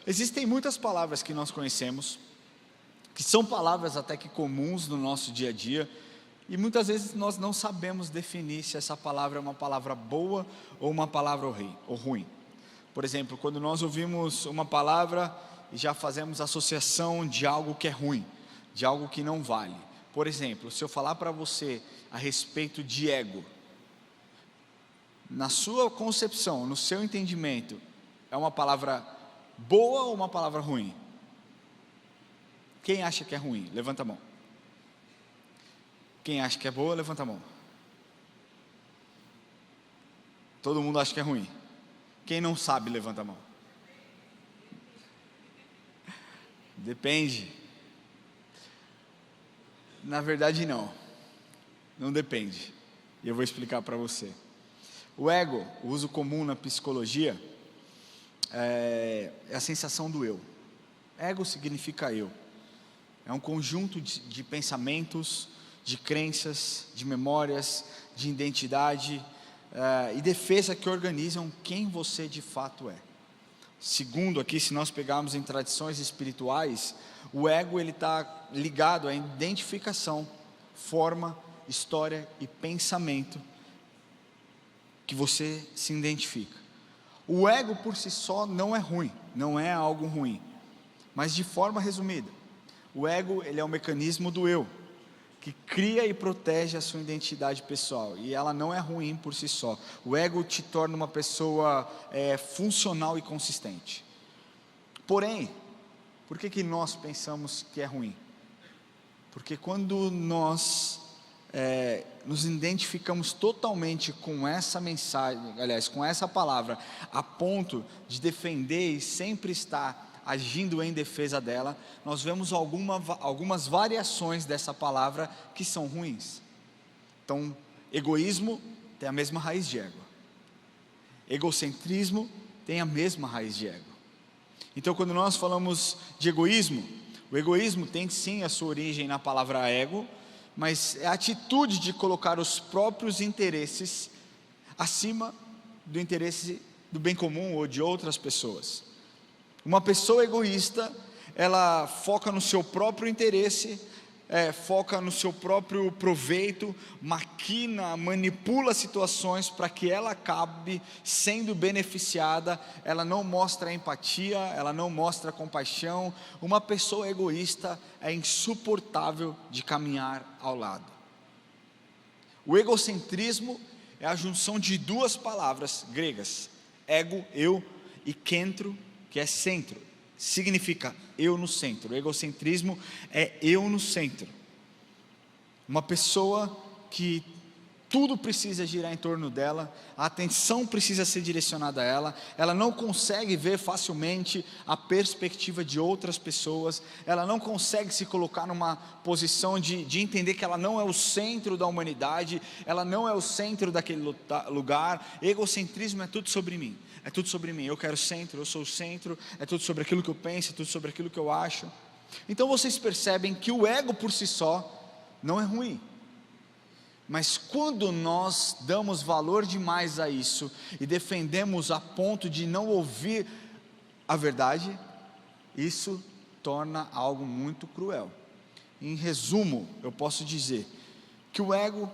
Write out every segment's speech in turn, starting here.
Existem muitas palavras que nós conhecemos, que são palavras até que comuns no nosso dia a dia, e muitas vezes nós não sabemos definir se essa palavra é uma palavra boa ou uma palavra ruim. Por exemplo, quando nós ouvimos uma palavra e já fazemos associação de algo que é ruim, de algo que não vale. Por exemplo, se eu falar para você a respeito de ego, na sua concepção, no seu entendimento, é uma palavra boa ou uma palavra ruim? Quem acha que é ruim? Levanta a mão. Quem acha que é boa, levanta a mão. Todo mundo acha que é ruim. Quem não sabe, levanta a mão. Depende. Na verdade não depende. E eu vou explicar para você. O ego, o uso comum na psicologia, é a sensação do eu. Ego significa eu. É um conjunto de pensamentos, de crenças, de memórias, de identidade e defesa que organizam quem você de fato é. Segundo aqui, se nós pegarmos em tradições espirituais, o ego ele está ligado à identificação, forma, história e pensamento que você se identifica. O ego por si só não é ruim, não é algo ruim, mas de forma resumida, o ego ele é um mecanismo do eu, que cria e protege a sua identidade pessoal, e ela não é ruim por si só. O ego te torna uma pessoa funcional e consistente. Porém, por que nós pensamos que é ruim? Porque quando nós nos identificamos totalmente com essa mensagem, aliás, com essa palavra, a ponto de defender e sempre estar agindo em defesa dela, nós vemos algumas variações dessa palavra que são ruins. Então, egoísmo tem a mesma raiz de ego. Egocentrismo tem a mesma raiz de ego. Então, quando nós falamos de egoísmo, o egoísmo tem sim a sua origem na palavra ego, mas é a atitude de colocar os próprios interesses acima do interesse do bem comum ou de outras pessoas. Uma pessoa egoísta, ela foca no seu próprio interesse, foca no seu próprio proveito, maquina, manipula situações para que ela acabe sendo beneficiada. Ela não mostra empatia, ela não mostra compaixão. Uma pessoa egoísta é insuportável de caminhar ao lado. O egocentrismo é a junção de duas palavras gregas, ego, eu, e kentro, que é centro, significa eu no centro. O egocentrismo é eu no centro. Uma pessoa que tudo precisa girar em torno dela, a atenção precisa ser direcionada a ela, ela não consegue ver facilmente a perspectiva de outras pessoas, ela não consegue se colocar numa posição de entender que ela não é o centro da humanidade, ela não é o centro daquele lugar. Egocentrismo é tudo sobre mim, é tudo sobre mim, eu quero centro, eu sou o centro, é tudo sobre aquilo que eu penso, é tudo sobre aquilo que eu acho. Então vocês percebem que o ego por si só não é ruim, mas quando nós damos valor demais a isso e defendemos a ponto de não ouvir a verdade, isso torna algo muito cruel. Em resumo, eu posso dizer que o ego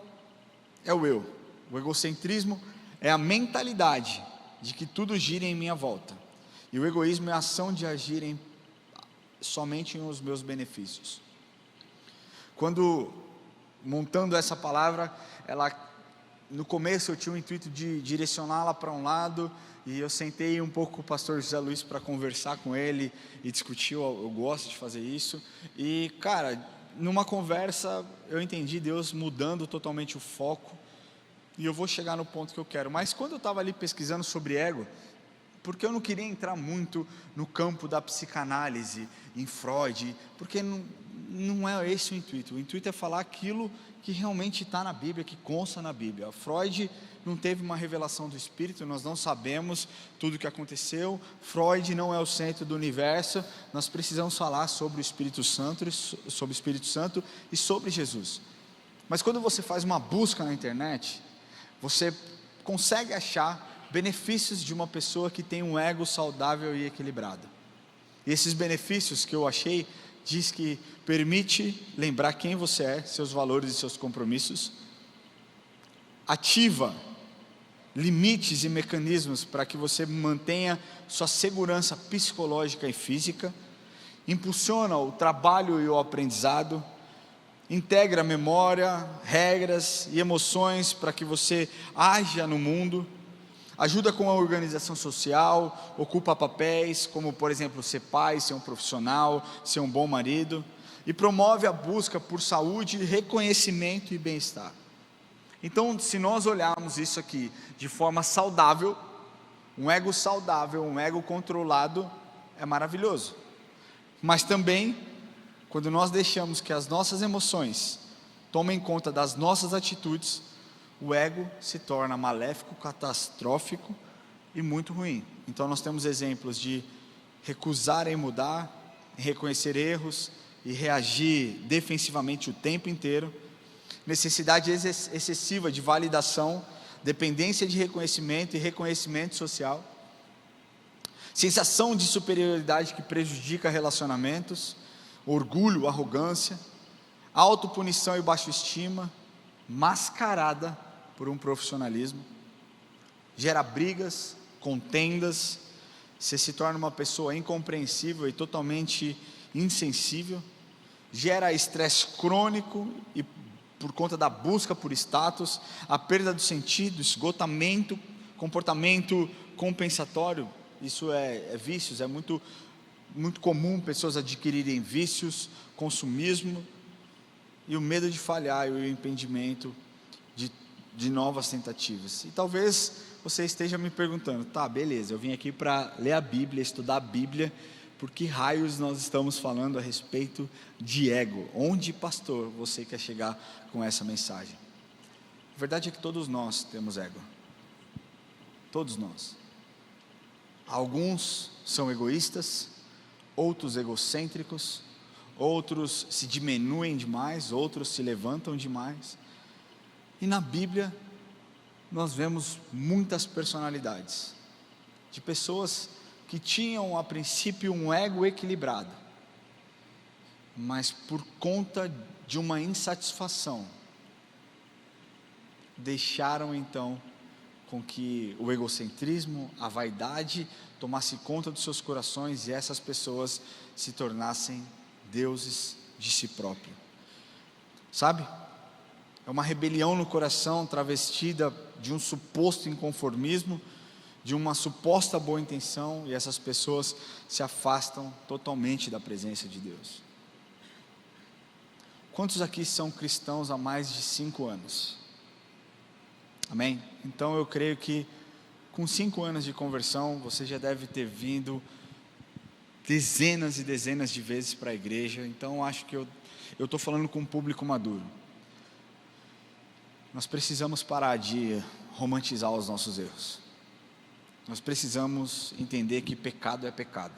é o eu, o egocentrismo é a mentalidade de que tudo gira em minha volta, e o egoísmo é a ação de agir somente nos meus benefícios. Quando montando essa palavra, no começo eu tinha o intuito de direcioná-la para um lado, e eu sentei um pouco com o pastor José Luiz para conversar com ele e discutir. Eu gosto de fazer isso, e cara, numa conversa eu entendi Deus mudando totalmente o foco, e eu vou chegar no ponto que eu quero. Mas quando eu estava ali pesquisando sobre ego, porque eu não queria entrar muito no campo da psicanálise, em Freud, porque não é esse o intuito é falar aquilo que realmente está na Bíblia, que consta na Bíblia. Freud não teve uma revelação do Espírito, nós não sabemos tudo o que aconteceu. Freud não é o centro do universo. Nós precisamos falar sobre o Espírito Santo e sobre Jesus. Mas quando você faz uma busca na internet, você consegue achar benefícios de uma pessoa que tem um ego saudável e equilibrado. E esses benefícios que eu achei, diz que permite lembrar quem você é, seus valores e seus compromissos, ativa limites e mecanismos para que você mantenha sua segurança psicológica e física, impulsiona o trabalho e o aprendizado, integra memória, regras e emoções para que você haja no mundo, ajuda com a organização social, ocupa papéis como, por exemplo, ser pai, ser um profissional, ser um bom marido, e promove a busca por saúde, reconhecimento e bem-estar. Então, se nós olharmos isso aqui de forma saudável, um ego controlado é maravilhoso. Mas também, quando nós deixamos que as nossas emoções tomem conta das nossas atitudes, o ego se torna maléfico, catastrófico e muito ruim. Então nós temos exemplos de recusar em mudar, reconhecer erros e reagir defensivamente o tempo inteiro, necessidade excessiva de validação, dependência de reconhecimento e reconhecimento social, sensação de superioridade que prejudica relacionamentos, orgulho, arrogância, autopunição e baixa estima, mascarada por um profissionalismo, gera brigas, contendas, você se torna uma pessoa incompreensível e totalmente insensível, gera estresse crônico e por conta da busca por status, a perda do sentido, esgotamento, comportamento compensatório, isso é vícios, é muito comum pessoas adquirirem vícios, consumismo, e o medo de falhar e o impedimento de novas tentativas. E talvez você esteja me perguntando, tá, beleza, eu vim aqui para ler a Bíblia, estudar a Bíblia, por que raios nós estamos falando a respeito de ego? Onde, pastor, você quer chegar com essa mensagem? A verdade é que todos nós temos ego, todos nós. Alguns são egoístas, outros egocêntricos, outros se diminuem demais, outros se levantam demais. E na Bíblia nós vemos muitas personalidades, de pessoas que tinham a princípio um ego equilibrado, mas por conta de uma insatisfação, deixaram então com que o egocentrismo, a vaidade tomasse conta dos seus corações e essas pessoas se tornassem deuses de si próprio. Sabe? É uma rebelião no coração travestida de um suposto inconformismo, de uma suposta boa intenção, e essas pessoas se afastam totalmente da presença de Deus. Quantos aqui são cristãos há mais de 5 anos? Amém? Então eu creio que com 5 anos de conversão, você já deve ter vindo dezenas e dezenas de vezes para a igreja. Então acho que eu estou falando com um público maduro. Nós precisamos parar de romantizar os nossos erros. Nós precisamos entender que pecado é pecado,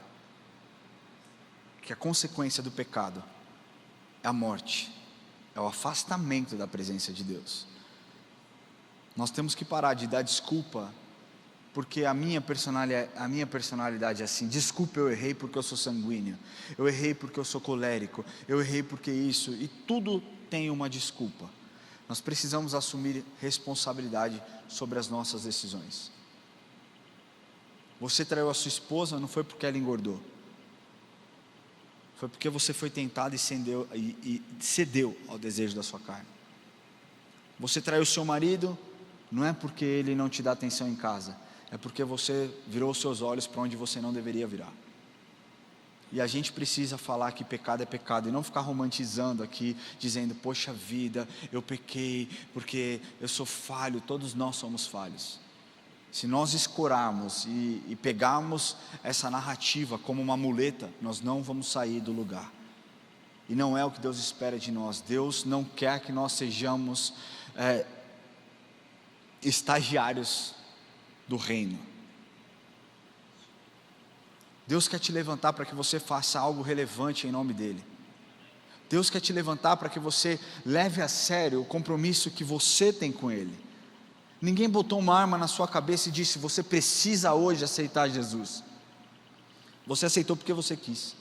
que a consequência do pecado é a morte, é o afastamento da presença de Deus. Nós temos que parar de dar desculpa, porque a minha personalidade é assim, desculpa, eu errei porque eu sou sanguíneo, eu errei porque eu sou colérico, eu errei porque isso, e tudo tem uma desculpa. Nós precisamos assumir responsabilidade sobre as nossas decisões. Você traiu a sua esposa, não foi porque ela engordou, foi porque você foi tentado e cedeu ao desejo da sua carne. Você traiu o seu marido, não é porque ele não te dá atenção em casa, é porque você virou os seus olhos para onde você não deveria virar. E a gente precisa falar que pecado é pecado, e não ficar romantizando aqui, dizendo, poxa vida, eu pequei, porque eu sou falho, todos nós somos falhos. Se nós escorarmos e pegarmos essa narrativa como uma muleta, nós não vamos sair do lugar. E não é o que Deus espera de nós. Deus não quer que nós sejamos estagiários do reino. Deus quer te levantar para que você faça algo relevante em nome dEle. Deus quer te levantar para que você leve a sério o compromisso que você tem com Ele. Ninguém botou uma arma na sua cabeça e disse, você precisa hoje aceitar Jesus. Você aceitou porque você quis.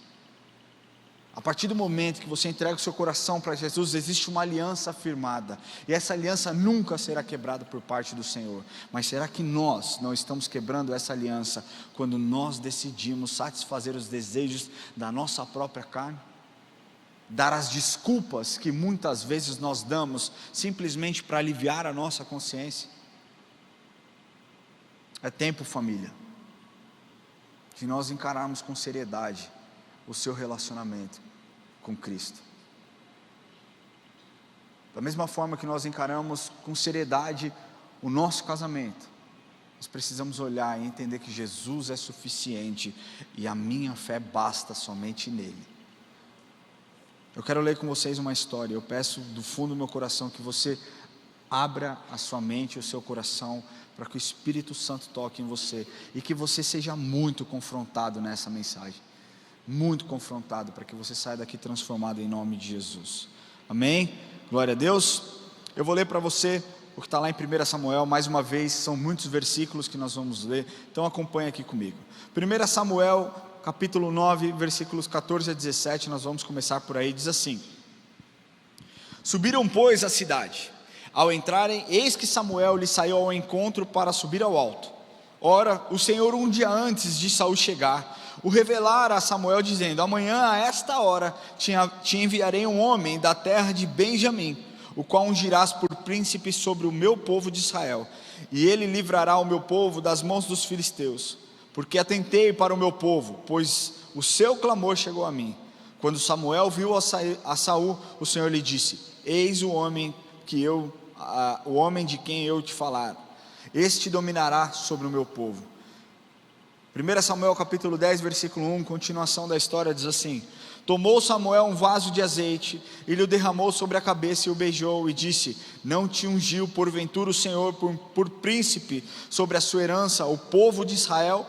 A partir do momento que você entrega o seu coração para Jesus, existe uma aliança firmada, e essa aliança nunca será quebrada por parte do Senhor. Mas será que nós não estamos quebrando essa aliança quando nós decidimos satisfazer os desejos da nossa própria carne? Dar as desculpas que muitas vezes nós damos simplesmente para aliviar a nossa consciência? É tempo, família, de nós encararmos com seriedade o seu relacionamento com Cristo. Da mesma forma que nós encaramos com seriedade o nosso casamento, nós precisamos olhar e entender que Jesus é suficiente e a minha fé basta somente nele. Eu quero ler com vocês uma história. Eu peço do fundo do meu coração que você abra a sua mente e o seu coração para que o Espírito Santo toque em você e que você seja muito confrontado nessa mensagem, muito confrontado, para que você saia daqui transformado em nome de Jesus. Amém? Glória a Deus. Eu vou ler para você o que está lá em 1 Samuel, mais uma vez, são muitos versículos que nós vamos ler, então acompanha aqui comigo. 1 Samuel, capítulo 9, versículos 14 a 17, nós vamos começar por aí, diz assim: Subiram, pois, à cidade. Ao entrarem, eis que Samuel lhe saiu ao encontro para subir ao alto. Ora, o Senhor, um dia antes de Saul chegar, o revelara a Samuel, dizendo: Amanhã, a esta hora, te enviarei um homem da terra de Benjamim, o qual ungirás por príncipe sobre o meu povo de Israel, e ele livrará o meu povo das mãos dos filisteus, porque atentei para o meu povo, pois o seu clamor chegou a mim. Quando Samuel viu a Saul, o Senhor lhe disse: Eis o homem de quem eu te falar, este dominará sobre o meu povo. 1 Samuel capítulo 10, versículo 1, continuação da história, diz assim: Tomou Samuel um vaso de azeite, e lhe o derramou sobre a cabeça, e o beijou, e disse: Não te ungiu porventura o Senhor por príncipe sobre a sua herança, o povo de Israel?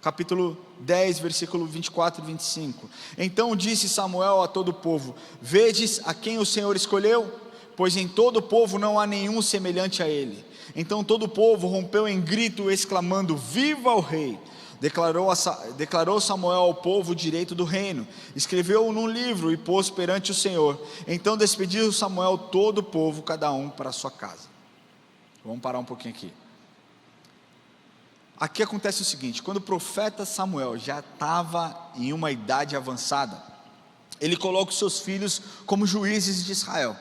Capítulo 10, versículo 24 e 25. Então disse Samuel a todo o povo: Vedes a quem o Senhor escolheu? Pois em todo o povo não há nenhum semelhante a ele. Então todo o povo rompeu em grito, exclamando: Viva o rei! Declarou Samuel ao povo o direito do reino, escreveu-o num livro e pôs perante o Senhor. Então despediu Samuel todo o povo, cada um para a sua casa. Vamos parar um pouquinho aqui. Aqui acontece o seguinte: quando o profeta Samuel já estava em uma idade avançada, ele coloca os seus filhos como juízes de Israel.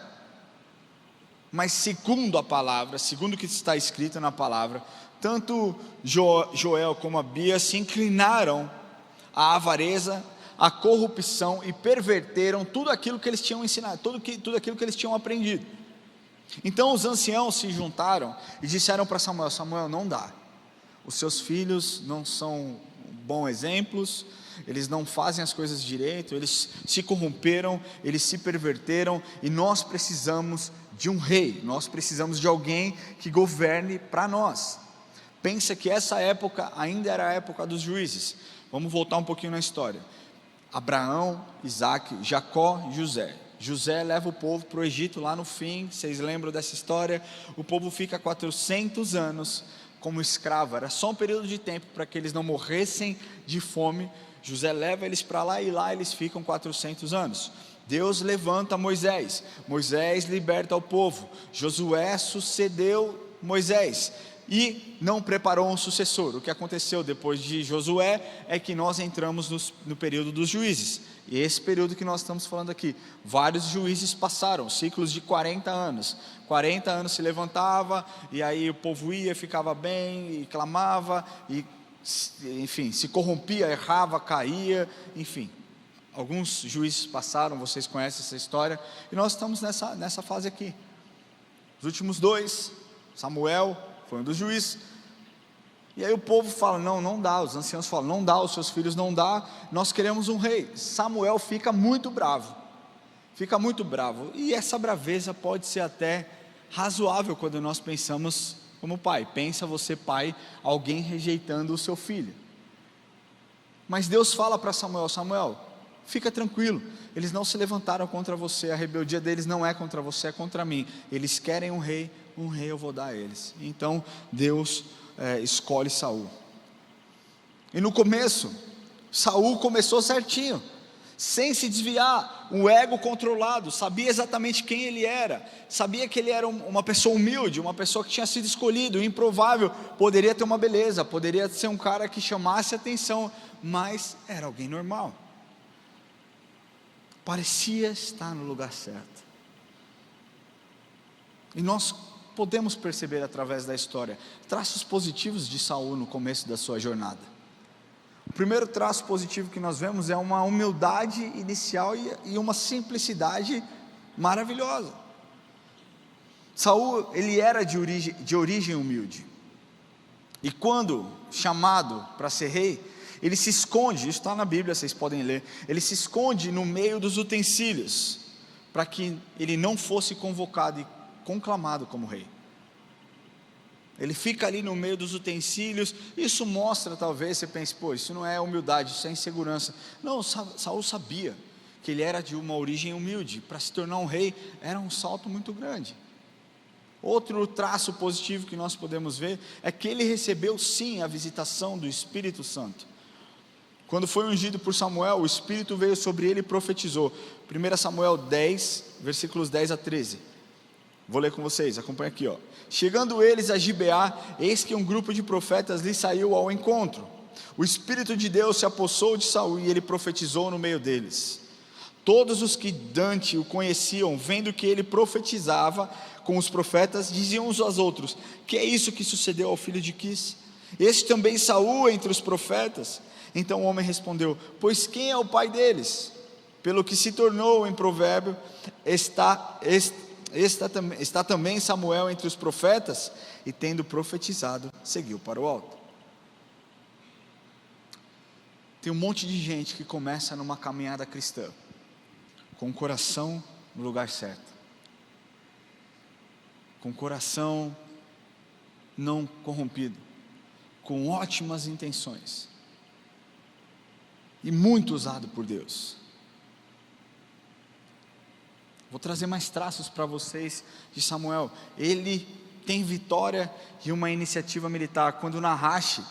Mas segundo a palavra, segundo o que está escrito na palavra, tanto Joel como Abias se inclinaram à avareza, à corrupção e perverteram tudo aquilo que eles tinham ensinado, tudo aquilo que eles tinham aprendido. Então os anciãos se juntaram e disseram para Samuel: Samuel, não dá, os seus filhos não são bons exemplos, eles não fazem as coisas direito, eles se corromperam, eles se perverteram, e nós precisamos de um rei, nós precisamos de alguém que governe para nós. Pensa que essa época ainda era a época dos juízes. Vamos voltar um pouquinho na história. Abraão, Isaac, Jacó e José. José leva o povo para o Egito lá no fim, vocês lembram dessa história? O povo fica 400 anos como escravo, era só um período de tempo para que eles não morressem de fome. José leva eles para lá e lá eles ficam 400 anos. Deus levanta Moisés, Moisés liberta o povo, Josué sucedeu Moisés e não preparou um sucessor. O que aconteceu depois de Josué é que nós entramos no período dos juízes, e esse período que nós estamos falando aqui, vários juízes passaram, ciclos de 40 anos, 40 anos se levantava, e aí o povo ia, ficava bem, e clamava, e enfim, se corrompia, errava, caía, enfim. Alguns juízes passaram, vocês conhecem essa história, e nós estamos nessa fase aqui. Os últimos dois, Samuel foi um dos juízes, e aí o povo fala: não dá, os anciãos falam: não dá, os seus filhos não dá, nós queremos um rei. Samuel fica muito bravo, e essa braveza pode ser até razoável quando nós pensamos como pai. Pensa você, pai, alguém rejeitando o seu filho. Mas Deus fala para Samuel: Samuel, fica tranquilo, eles não se levantaram contra você, a rebeldia deles não é contra você, é contra mim. Eles querem um rei eu vou dar a eles. Então Deus escolhe Saul. E no começo, Saul começou certinho, sem se desviar, o ego controlado, sabia exatamente quem ele era, sabia que ele era uma pessoa humilde, uma pessoa que tinha sido escolhido, improvável, poderia ter uma beleza, poderia ser um cara que chamasse atenção, mas era alguém normal, parecia estar no lugar certo. E nós podemos perceber através da história traços positivos de Saul no começo da sua jornada. O primeiro traço positivo que nós vemos é uma humildade inicial e uma simplicidade maravilhosa. Saul, ele era de origem humilde, e quando chamado para ser rei, ele se esconde, isso está na Bíblia, vocês podem ler, ele se esconde no meio dos utensílios, para que ele não fosse convocado e conclamado como rei. Ele fica ali no meio dos utensílios. Isso mostra, talvez você pense, pô, isso não é humildade, isso é insegurança. Não, Saul sabia que ele era de uma origem humilde, para se tornar um rei era um salto muito grande. Outro traço positivo que nós podemos ver é que ele recebeu sim a visitação do Espírito Santo. Quando foi ungido por Samuel, o Espírito veio sobre ele e profetizou. 1 Samuel 10, versículos 10 a 13. Vou ler com vocês, acompanha aqui, ó. Chegando eles a Gibeá, eis que um grupo de profetas lhe saiu ao encontro. O Espírito de Deus se apossou de Saul e ele profetizou no meio deles. Todos os que dante o conheciam, vendo que ele profetizava com os profetas, diziam uns aos outros: que é isso que sucedeu ao filho de Quis? Este também Saul entre os profetas? Então o homem respondeu: pois quem é o pai deles? Pelo que se tornou em provérbio, está também Samuel entre os profetas, e tendo profetizado, seguiu para o alto. Tem um monte de gente que começa numa caminhada cristã, com o coração no lugar certo, com o coração não corrompido, com ótimas intenções, e muito usado por Deus. Vou trazer mais traços para vocês de Samuel. Ele tem vitória de uma iniciativa militar. Quando Nahash,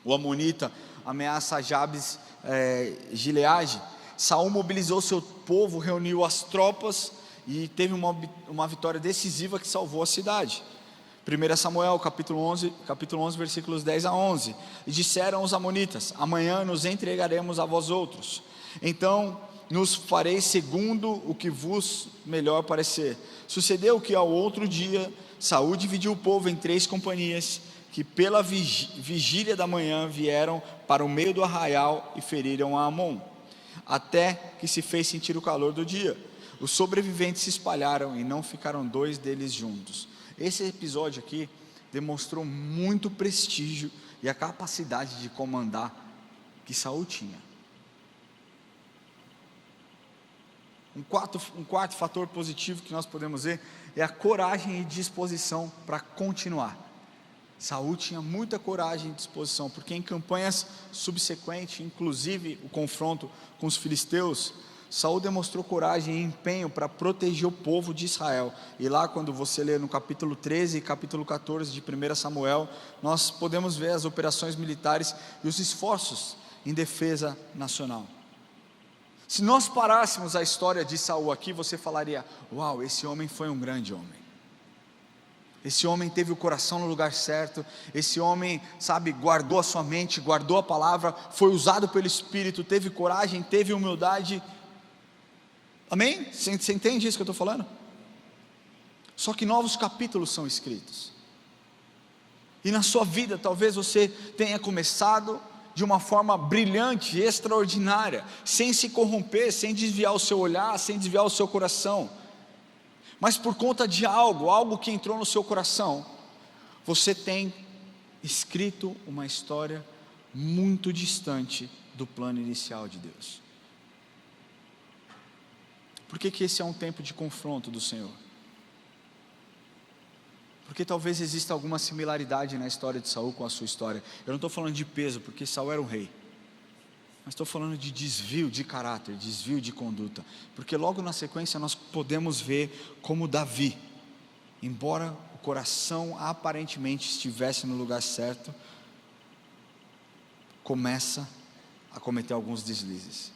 o amonita, ameaça Jabes Gileade, Saul mobilizou seu povo, reuniu as tropas e teve uma vitória decisiva que salvou a cidade. 1 Samuel capítulo 11, versículos 10 a 11. E disseram os amonitas: amanhã nos entregaremos a vós outros. Então nos fareis segundo o que vos melhor parecer. Sucedeu que ao outro dia Saul dividiu o povo em 3 companhias, que pela vigília da manhã vieram para o meio do arraial e feriram a Amon, até que se fez sentir o calor do dia. Os sobreviventes se espalharam e não ficaram 2 deles juntos. Esse episódio aqui demonstrou muito prestígio e a capacidade de comandar que Saul tinha. Um quarto fator positivo que nós podemos ver é a coragem e disposição para continuar. Saul tinha muita coragem e disposição, porque em campanhas subsequentes, inclusive o confronto com os filisteus, Saul demonstrou coragem e empenho para proteger o povo de Israel. E lá, quando você lê no capítulo 13 e capítulo 14 de 1 Samuel, nós podemos ver as operações militares e os esforços em defesa nacional. Se nós parássemos a história de Saul aqui, você falaria: uau, esse homem foi um grande homem. Esse homem teve o coração no lugar certo. Esse homem, guardou a sua mente, guardou a palavra, foi usado pelo Espírito, teve coragem, teve humildade. Amém? Você entende isso que eu estou falando? Só que novos capítulos são escritos. E na sua vida, talvez você tenha começado de uma forma brilhante, extraordinária, sem se corromper, sem desviar o seu olhar, sem desviar o seu coração. Mas por conta de algo que entrou no seu coração, você tem escrito uma história muito distante do plano inicial de Deus. Por que esse é um tempo de confronto do Senhor? Porque talvez exista alguma similaridade na história de Saul com a sua história. Eu não estou falando de peso, porque Saul era um rei, mas estou falando de desvio de caráter, desvio de conduta. Porque logo na sequência nós podemos ver como Davi, embora o coração aparentemente estivesse no lugar certo, começa a cometer alguns deslizes.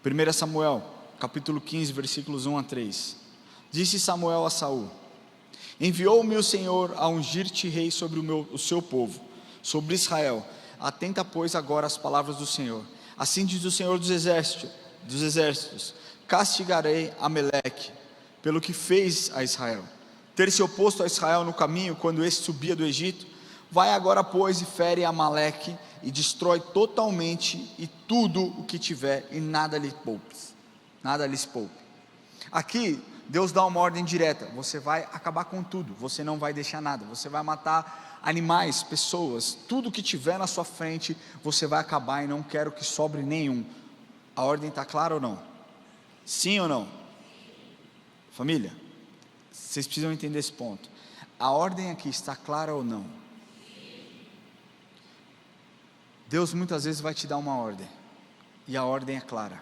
1 Samuel, capítulo 15, versículos 1 a 3. Disse Samuel a Saul: enviou-me o Senhor a ungir-te rei sobre o seu povo, sobre Israel. Atenta, pois, agora às palavras do Senhor. Assim diz o Senhor dos exércitos: castigarei Ameleque pelo que fez a Israel, ter se oposto a Israel no caminho, quando este subia do Egito. Vai agora, pois, e fere Amaleque, e destrói totalmente, e tudo o que tiver, e nada lhes poupe. Aqui, Deus dá uma ordem direta: você vai acabar com tudo, você não vai deixar nada, você vai matar animais, pessoas, tudo que tiver na sua frente, você vai acabar, e não quero que sobre nenhum. A ordem está clara ou não? Sim ou não? Família, vocês precisam entender esse ponto. A ordem aqui está clara ou não? Deus muitas vezes vai te dar uma ordem, e a ordem é clara,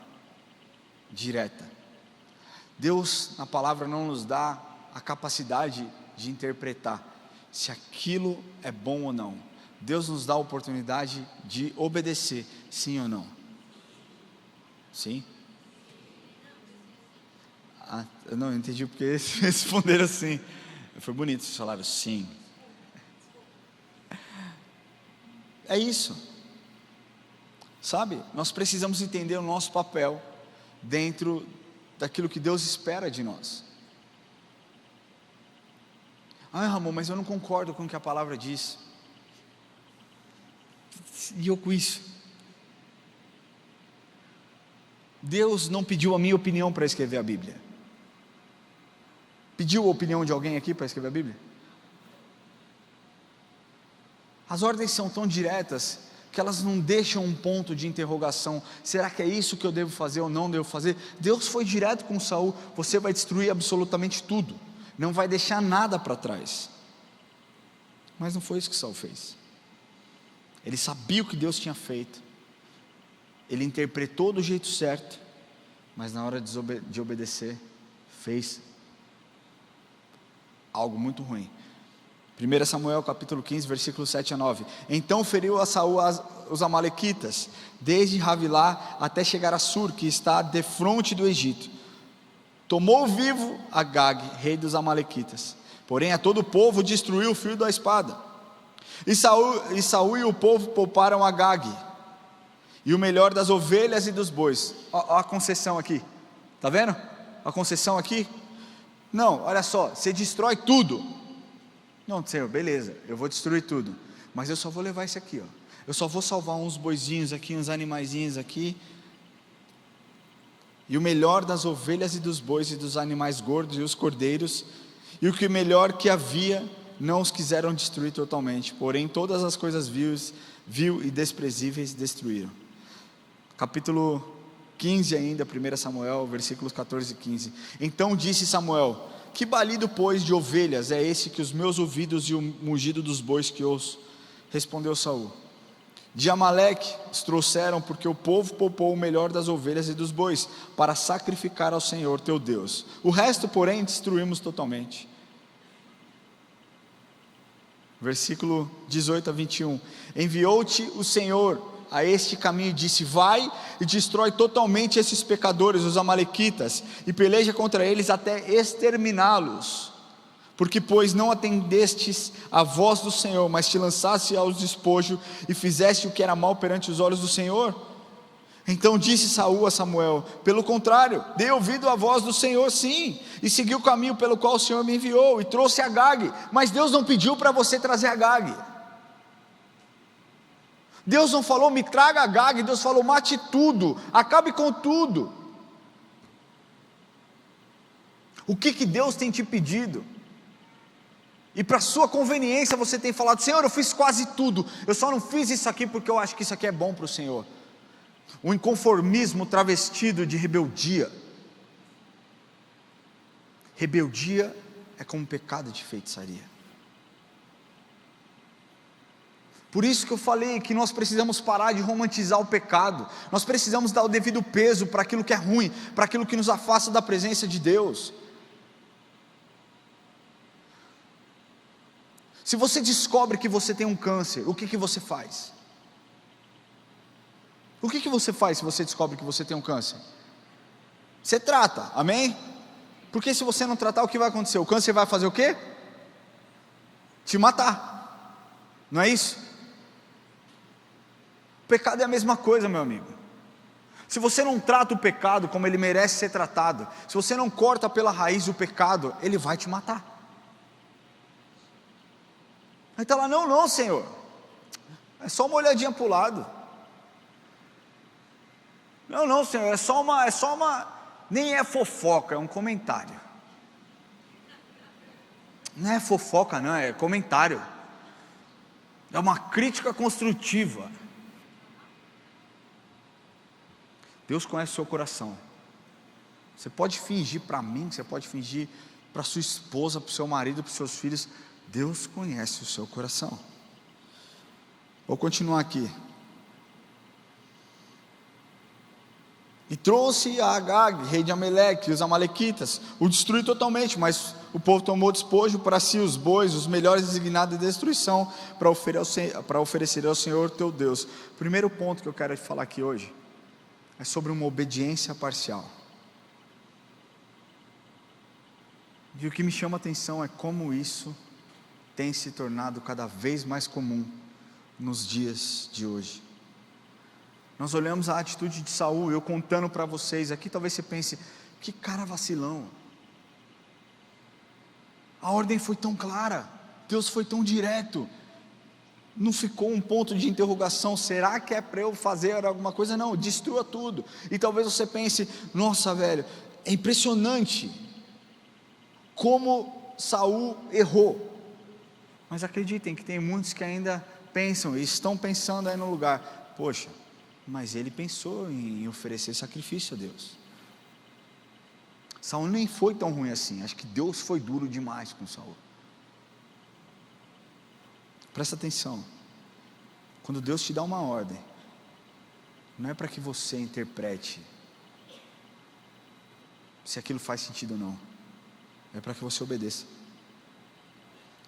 direta. Deus, na palavra, não nos dá a capacidade de interpretar se aquilo é bom ou não. Deus nos dá a oportunidade de obedecer, sim ou não? Sim? Eu não entendi porque eles responderam assim. Foi bonito, vocês falaram sim. É isso. Sabe, nós precisamos entender o nosso papel dentro daquilo que Deus espera de nós. Ramon, mas eu não concordo com o que a palavra diz. E eu com isso? Deus não pediu a minha opinião para escrever a Bíblia. Pediu a opinião de alguém aqui para escrever a Bíblia? As ordens são tão diretas que elas não deixam um ponto de interrogação. Será que é isso que eu devo fazer ou não devo fazer? Deus foi direto com Saul: você vai destruir absolutamente tudo, não vai deixar nada para trás. Mas não foi isso que Saul fez. Ele sabia o que Deus tinha feito, ele interpretou do jeito certo, mas na hora de obedecer, fez algo muito ruim. 1 Samuel capítulo 15, versículos 7 a 9. Então feriu a Saul os amalequitas, desde Havilá até chegar a Sur, que está defronte do Egito. Tomou vivo Agag, rei dos amalequitas, porém a todo o povo destruiu o fio da espada. E Saul e o povo pouparam Agag, e o melhor das ovelhas e dos bois. Olha a concessão aqui, está vendo? A concessão aqui. Não, olha só, você destrói tudo. Não, Senhor, beleza, eu vou destruir tudo, mas eu só vou levar esse aqui, eu só vou salvar uns boizinhos aqui, uns animaizinhos aqui, e o melhor das ovelhas e dos bois e dos animais gordos e os cordeiros, e o que melhor que havia, não os quiseram destruir totalmente, porém todas as coisas vil e desprezíveis destruíram. Capítulo 15 ainda, 1 Samuel, versículos 14 e 15. Então disse Samuel: que balido, pois, de ovelhas é esse que os meus ouvidos e o mugido dos bois que ouço? Respondeu Saul: de Amaleque os trouxeram, porque o povo poupou o melhor das ovelhas e dos bois, para sacrificar ao Senhor teu Deus. O resto, porém, destruímos totalmente. Versículo 18 a 21. Enviou-te o Senhor a este caminho e disse: vai e destrói totalmente esses pecadores, os amalequitas, e peleja contra eles até exterminá-los. Porque pois não atendestes à voz do Senhor, mas te lançaste ao despojo e fizeste o que era mal perante os olhos do Senhor? Então disse Saul a Samuel: pelo contrário, dei ouvido à voz do Senhor, sim, e segui o caminho pelo qual o Senhor me enviou, e trouxe Agag. Mas Deus não pediu para você trazer Agag. Deus não falou: me traga Agag. Deus falou: mate tudo, acabe com tudo. O que Deus tem te pedido? E para sua conveniência você tem falado: Senhor, eu fiz quase tudo, eu só não fiz isso aqui porque eu acho que isso aqui é bom para o Senhor. Um inconformismo travestido de rebeldia. Rebeldia é como pecado de feitiçaria. Por isso que eu falei que nós precisamos parar de romantizar o pecado. Nós precisamos dar o devido peso para aquilo que é ruim, para aquilo que nos afasta da presença de Deus. Se você descobre que você tem um câncer, o que você faz? O que você faz se você descobre que você tem um câncer? Você trata, amém? Porque se você não tratar, o que vai acontecer? O câncer vai fazer o quê? Te matar, não é isso? O pecado é a mesma coisa, meu amigo. Se você não trata o pecado como ele merece ser tratado, se você não corta pela raiz o pecado, ele vai te matar. Aí está lá, não Senhor, é só uma olhadinha para o lado. Não Senhor, é só uma, nem é fofoca, é um comentário. Não é fofoca não, é comentário. É uma crítica construtiva. Deus conhece o seu coração. Você pode fingir para mim, você pode fingir para sua esposa, para o seu marido, para os seus filhos. Deus conhece o seu coração. Vou continuar aqui. E trouxe a Agag, rei de Amaleque, e os amalequitas, o destruiu totalmente, mas o povo tomou despojo para si, os bois, os melhores designados de destruição, para oferecer ao Senhor teu Deus. O primeiro ponto que eu quero te falar aqui hoje, é sobre uma obediência parcial. E o que me chama a atenção é como isso tem se tornado cada vez mais comum nos dias de hoje. Nós olhamos a atitude de Saul, eu contando para vocês aqui, talvez você pense, que cara vacilão. A ordem foi tão clara, Deus foi tão direto, não ficou um ponto de interrogação, será que é para eu fazer alguma coisa? Não, destrua tudo. E talvez você pense, nossa velho, é impressionante como Saul errou. Mas acreditem que tem muitos que ainda pensam, e estão pensando aí no lugar, poxa, mas ele pensou em oferecer sacrifício a Deus. Saul nem foi tão ruim assim, acho que Deus foi duro demais com Saul. Presta atenção, quando Deus te dá uma ordem, não é para que você interprete se aquilo faz sentido ou não, é para que você obedeça.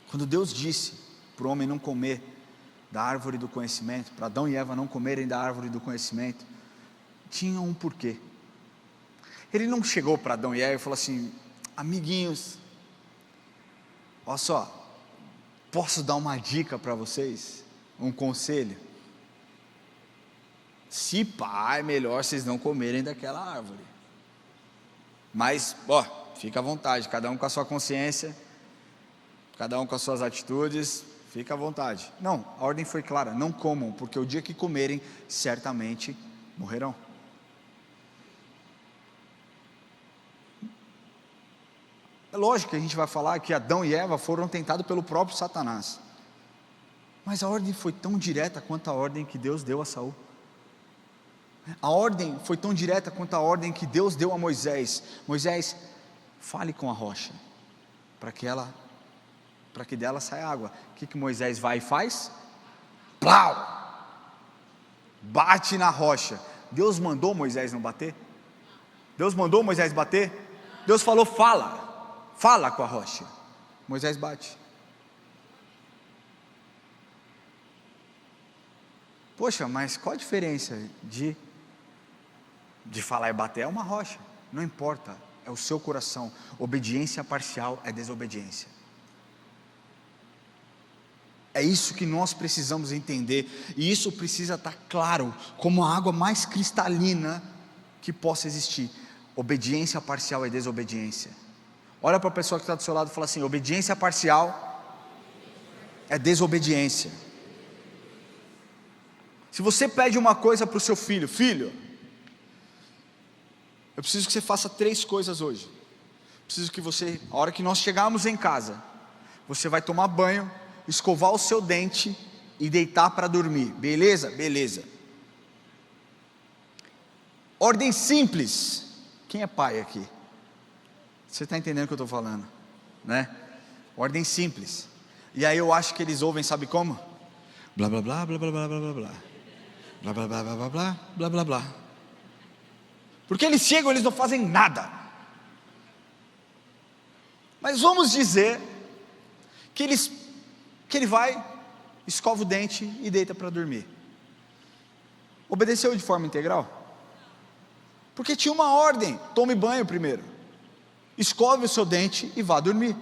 Quando Deus disse para o homem não comer da árvore do conhecimento, para Adão e Eva não comerem da árvore do conhecimento, tinha um porquê. Ele não chegou para Adão e Eva e falou assim, amiguinhos, olha só, posso dar uma dica para vocês? Um conselho? Se pá, é melhor vocês não comerem daquela árvore. Mas, fica à vontade, cada um com a sua consciência, cada um com as suas atitudes, fica à vontade. Não, a ordem foi clara, não comam, porque o dia que comerem, certamente morrerão. É lógico que a gente vai falar que Adão e Eva foram tentados pelo próprio Satanás, mas a ordem foi tão direta quanto a ordem que Deus deu a Saul. A ordem foi tão direta quanto a ordem que Deus deu a Moisés. Moisés, fale com a rocha, para que dela saia água. O que Moisés vai e faz? Plau! Bate na rocha. Deus mandou Moisés não bater? Deus mandou Moisés bater? Deus falou, fala com a rocha. Moisés bate. Poxa, mas qual a diferença de falar e bater? É uma rocha, não importa, é o seu coração. Obediência parcial é desobediência. É isso que nós precisamos entender, e isso precisa estar claro, como a água mais cristalina que possa existir. Obediência parcial é desobediência. Olha para a pessoa que está do seu lado e fala assim, obediência parcial é desobediência. Se você pede uma coisa para o seu filho, eu preciso que você faça 3 coisas hoje. Preciso que você, a hora que nós chegarmos em casa, você vai tomar banho, escovar o seu dente e deitar para dormir, beleza? Beleza. Ordem simples. Quem é pai aqui? Você está entendendo o que eu estou falando, né? Ordem simples. E aí eu acho que eles ouvem, sabe como? Blá blá blá blá blá blá blá blá blá blá blá blá blá blá blá blá blá. Porque eles chegam, eles não fazem nada. Mas vamos dizer que ele vai, escova o dente e deita para dormir. Obedeceu de forma integral? Porque tinha uma ordem: tome banho primeiro, escove o seu dente e vá dormir.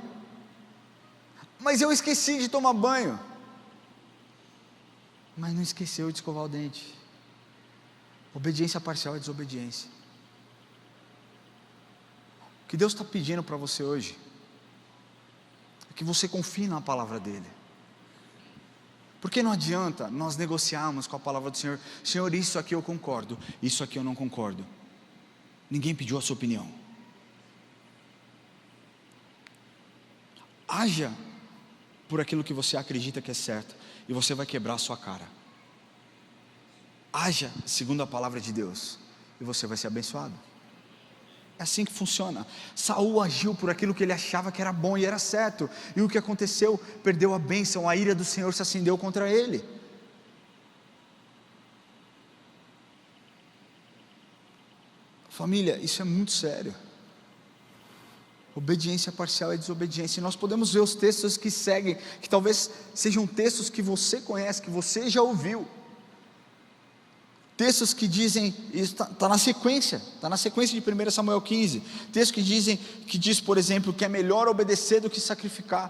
Mas eu esqueci de tomar banho. Mas não esqueceu de escovar o dente. Obediência parcial é desobediência. O que Deus está pedindo para você hoje é que você confie na palavra dEle. Porque não adianta nós negociarmos com a palavra do Senhor: Senhor, isso aqui eu concordo, isso aqui eu não concordo. Ninguém pediu a sua opinião. Haja por aquilo que você acredita que é certo, e você vai quebrar a sua cara. Haja segundo a palavra de Deus, e você vai ser abençoado. É assim que funciona. Saul agiu por aquilo que ele achava que era bom e era certo, e o que aconteceu? Perdeu a bênção, a ira do Senhor se acendeu contra ele. Família, isso é muito sério. Obediência parcial é desobediência, e nós podemos ver os textos que seguem, que talvez sejam textos que você conhece, que você já ouviu, textos que dizem, está na sequência de 1 Samuel 15, textos que diz, por exemplo, que é melhor obedecer do que sacrificar.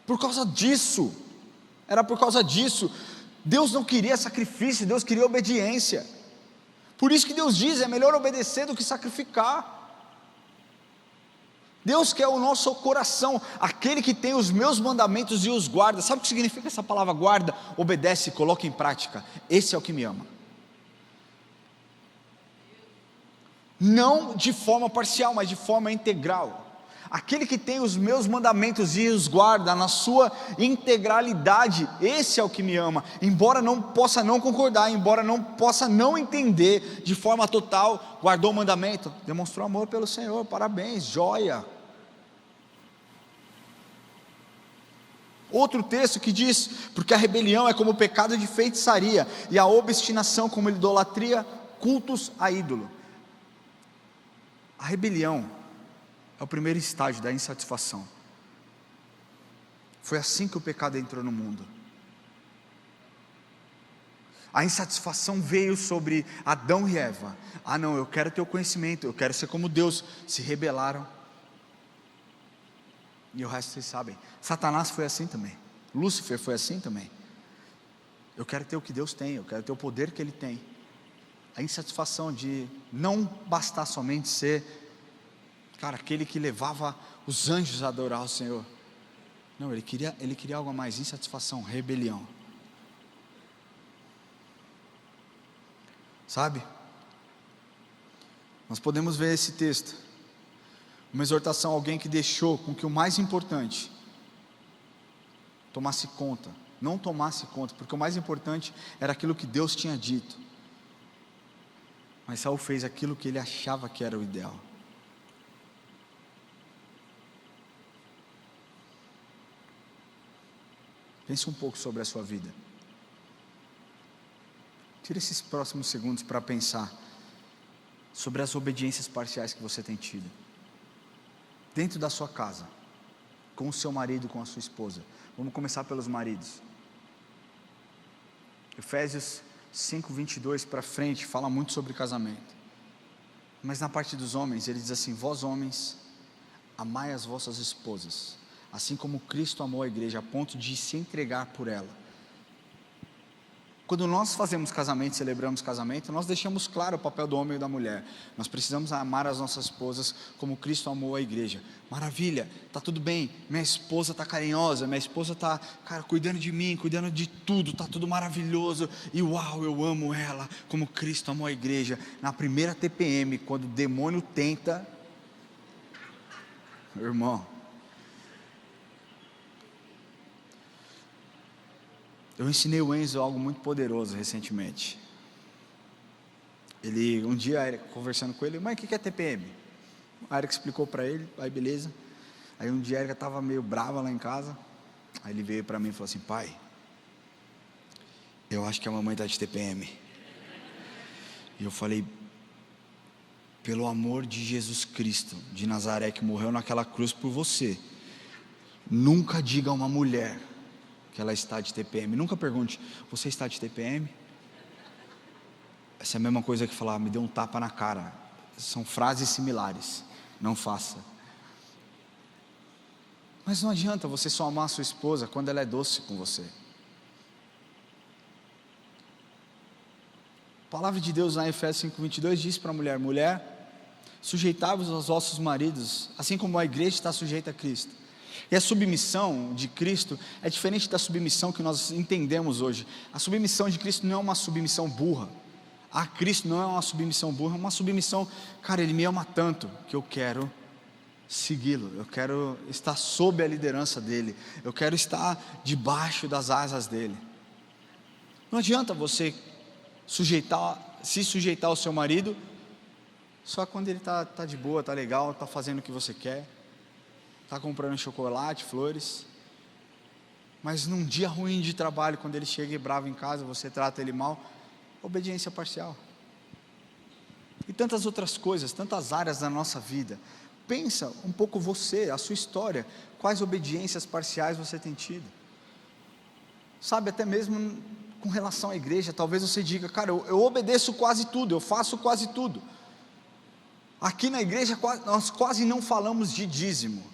Por causa disso, Deus não queria sacrifício, Deus queria obediência. Por isso que Deus diz, é melhor obedecer do que sacrificar. Deus quer o nosso coração, aquele que tem os meus mandamentos e os guarda. Sabe o que significa essa palavra guarda? Obedece, coloca em prática. Esse é o que me ama. Não de forma parcial, mas de forma integral. Aquele que tem os meus mandamentos e os guarda na sua integralidade, esse é o que me ama. Embora não possa não concordar, embora não possa não entender de forma total, guardou o mandamento, demonstrou amor pelo Senhor, parabéns, joia. Outro texto que diz, porque a rebelião é como o pecado de feitiçaria, e a obstinação como idolatria, cultos a ídolo. A rebelião é o primeiro estágio da insatisfação. Foi assim que o pecado entrou no mundo. A insatisfação veio sobre Adão e Eva. Ah não, eu quero ter o conhecimento, eu quero ser como Deus. Se rebelaram. E o resto vocês sabem. Satanás foi assim também. Lúcifer foi assim também. Eu quero ter o que Deus tem, eu quero ter o poder que Ele tem. A insatisfação de não bastar somente ser, aquele que levava os anjos a adorar o Senhor. Não, ele queria algo a mais. Insatisfação, rebelião. Sabe? Nós podemos ver esse texto, uma exortação a alguém que deixou com que o mais importante tomasse conta, não tomasse conta, porque o mais importante era aquilo que Deus tinha dito, mas Saul fez aquilo que ele achava que era o ideal. Pense um pouco sobre a sua vida. Tire esses próximos segundos para pensar sobre as obediências parciais que você tem tido dentro da sua casa, com o seu marido, com a sua esposa. Vamos começar pelos maridos. Efésios 5:22 para frente fala muito sobre casamento, mas na parte dos homens ele diz assim: vós homens, amai as vossas esposas, assim como Cristo amou a igreja a ponto de se entregar por ela. Quando nós fazemos casamento, celebramos casamento, nós deixamos claro o papel do homem e da mulher. Nós precisamos amar as nossas esposas como Cristo amou a igreja. Maravilha, está tudo bem, minha esposa está carinhosa, minha esposa está, cuidando de mim, cuidando de tudo, está tudo maravilhoso, e uau, eu amo ela, como Cristo amou a igreja. Na primeira TPM, quando o demônio tenta, irmão, eu ensinei o Enzo algo muito poderoso recentemente. Um dia, conversando com ele, mãe, o que é TPM? A Erika explicou para ele, aí beleza. Aí um dia a Erika estava meio brava lá em casa, aí ele veio para mim e falou assim: pai, eu acho que a mamãe está de TPM. E eu falei: pelo amor de Jesus Cristo de Nazaré, que morreu naquela cruz por você, nunca diga a uma mulher que ela está de TPM. Nunca pergunte: você está de TPM? Essa é a mesma coisa que falar, me dê um tapa na cara. São frases similares. Não faça. Mas não adianta você só amar a sua esposa quando ela é doce com você. A palavra de Deus lá em Efésios 5:22 diz para a mulher: mulher, sujeitai-vos aos vossos maridos, assim como a igreja está sujeita a Cristo. E a submissão de Cristo é diferente da submissão que nós entendemos hoje. A submissão de Cristo não é uma submissão burra. A Cristo não é uma submissão burra, é uma submissão, cara, Ele me ama tanto que eu quero segui-lo, eu quero estar sob a liderança dEle, eu quero estar debaixo das asas dEle. Não adianta você se sujeitar ao seu marido só quando ele está de boa, está legal, está fazendo o que você quer, está comprando chocolate, flores, mas num dia ruim de trabalho, quando ele chega bravo em casa, você trata ele mal. Obediência parcial. E tantas outras coisas, tantas áreas da nossa vida. Pensa um pouco você, a sua história, quais obediências parciais você tem tido. Sabe, até mesmo com relação à igreja, talvez você diga, cara, eu obedeço quase tudo, eu faço quase tudo. Aqui na igreja nós quase não falamos de dízimo.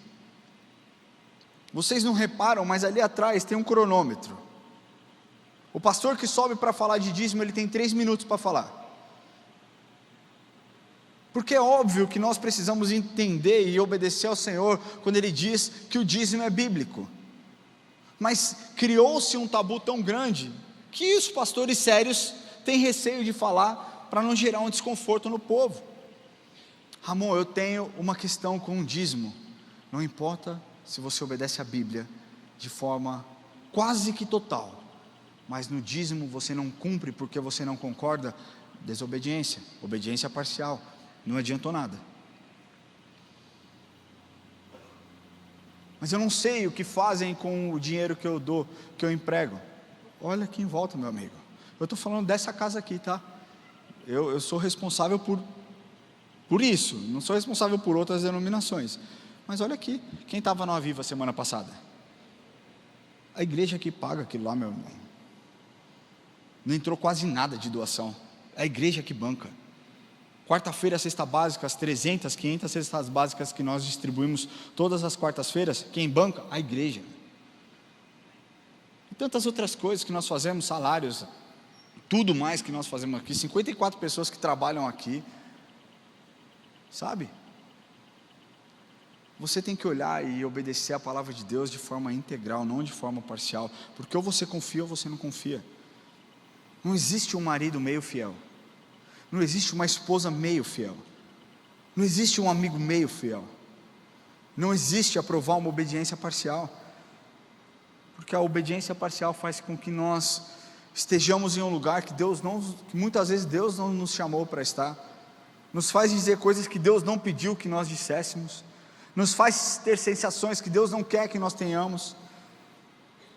Vocês não reparam, mas ali atrás tem um cronômetro. O pastor que sobe para falar de dízimo, ele tem 3 minutos para falar. Porque é óbvio que nós precisamos entender e obedecer ao Senhor quando Ele diz que o dízimo é bíblico. Mas criou-se um tabu tão grande que os pastores sérios têm receio de falar para não gerar um desconforto no povo. Ramon, eu tenho uma questão com o dízimo. Não importa se você obedece à Bíblia de forma quase que total, mas no dízimo você não cumpre porque você não concorda, desobediência, obediência parcial, não adiantou nada. Mas eu não sei o que fazem com o dinheiro que eu dou, que eu emprego. Olha aqui em volta, meu amigo, eu estou falando dessa casa aqui, tá? Eu sou responsável por isso, não sou responsável por outras denominações. Mas olha aqui, quem estava no Aviva semana passada? A igreja que paga aquilo lá, meu irmão. Não entrou quase nada de doação, é a igreja que banca. Quarta-feira, cesta básica, as 300, 500 cestas básicas que nós distribuímos todas as quartas-feiras, quem banca? A igreja. E tantas outras coisas que nós fazemos, salários, tudo mais que nós fazemos aqui, 54 pessoas que trabalham aqui, sabe? Você tem que olhar e obedecer a palavra de Deus de forma integral, não de forma parcial, porque ou você confia ou você não confia. Não existe um marido meio fiel, não existe uma esposa meio fiel, não existe um amigo meio fiel, não existe aprovar uma obediência parcial, porque a obediência parcial faz com que nós estejamos em um lugar que que muitas vezes Deus não nos chamou para estar, nos faz dizer coisas que Deus não pediu que nós disséssemos, nos faz ter sensações que Deus não quer que nós tenhamos,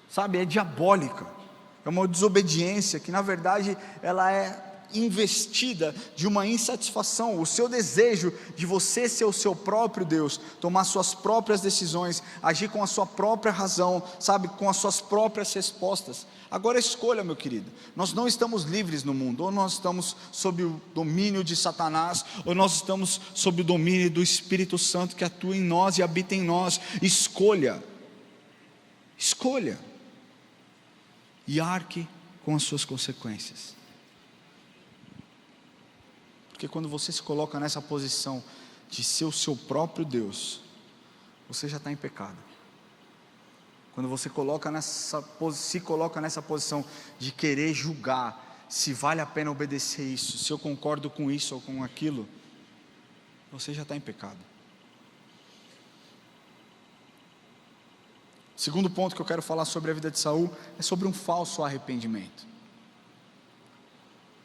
sabe, é diabólica, é uma desobediência que na verdade ela é investida de uma insatisfação, o seu desejo de você ser o seu próprio Deus, tomar suas próprias decisões, agir com a sua própria razão, sabe, com as suas próprias respostas. Agora escolha, meu querido, nós não estamos livres no mundo, ou nós estamos sob o domínio de Satanás, ou nós estamos sob o domínio do Espírito Santo que atua em nós e habita em nós. Escolha, e arque com as suas consequências, porque quando você se coloca nessa posição de ser o seu próprio Deus, você já está em pecado. Quando você se coloca nessa posição de querer julgar se vale a pena obedecer isso, se eu concordo com isso ou com aquilo, você já está em pecado. O segundo ponto que eu quero falar sobre a vida de Saul é sobre um falso arrependimento.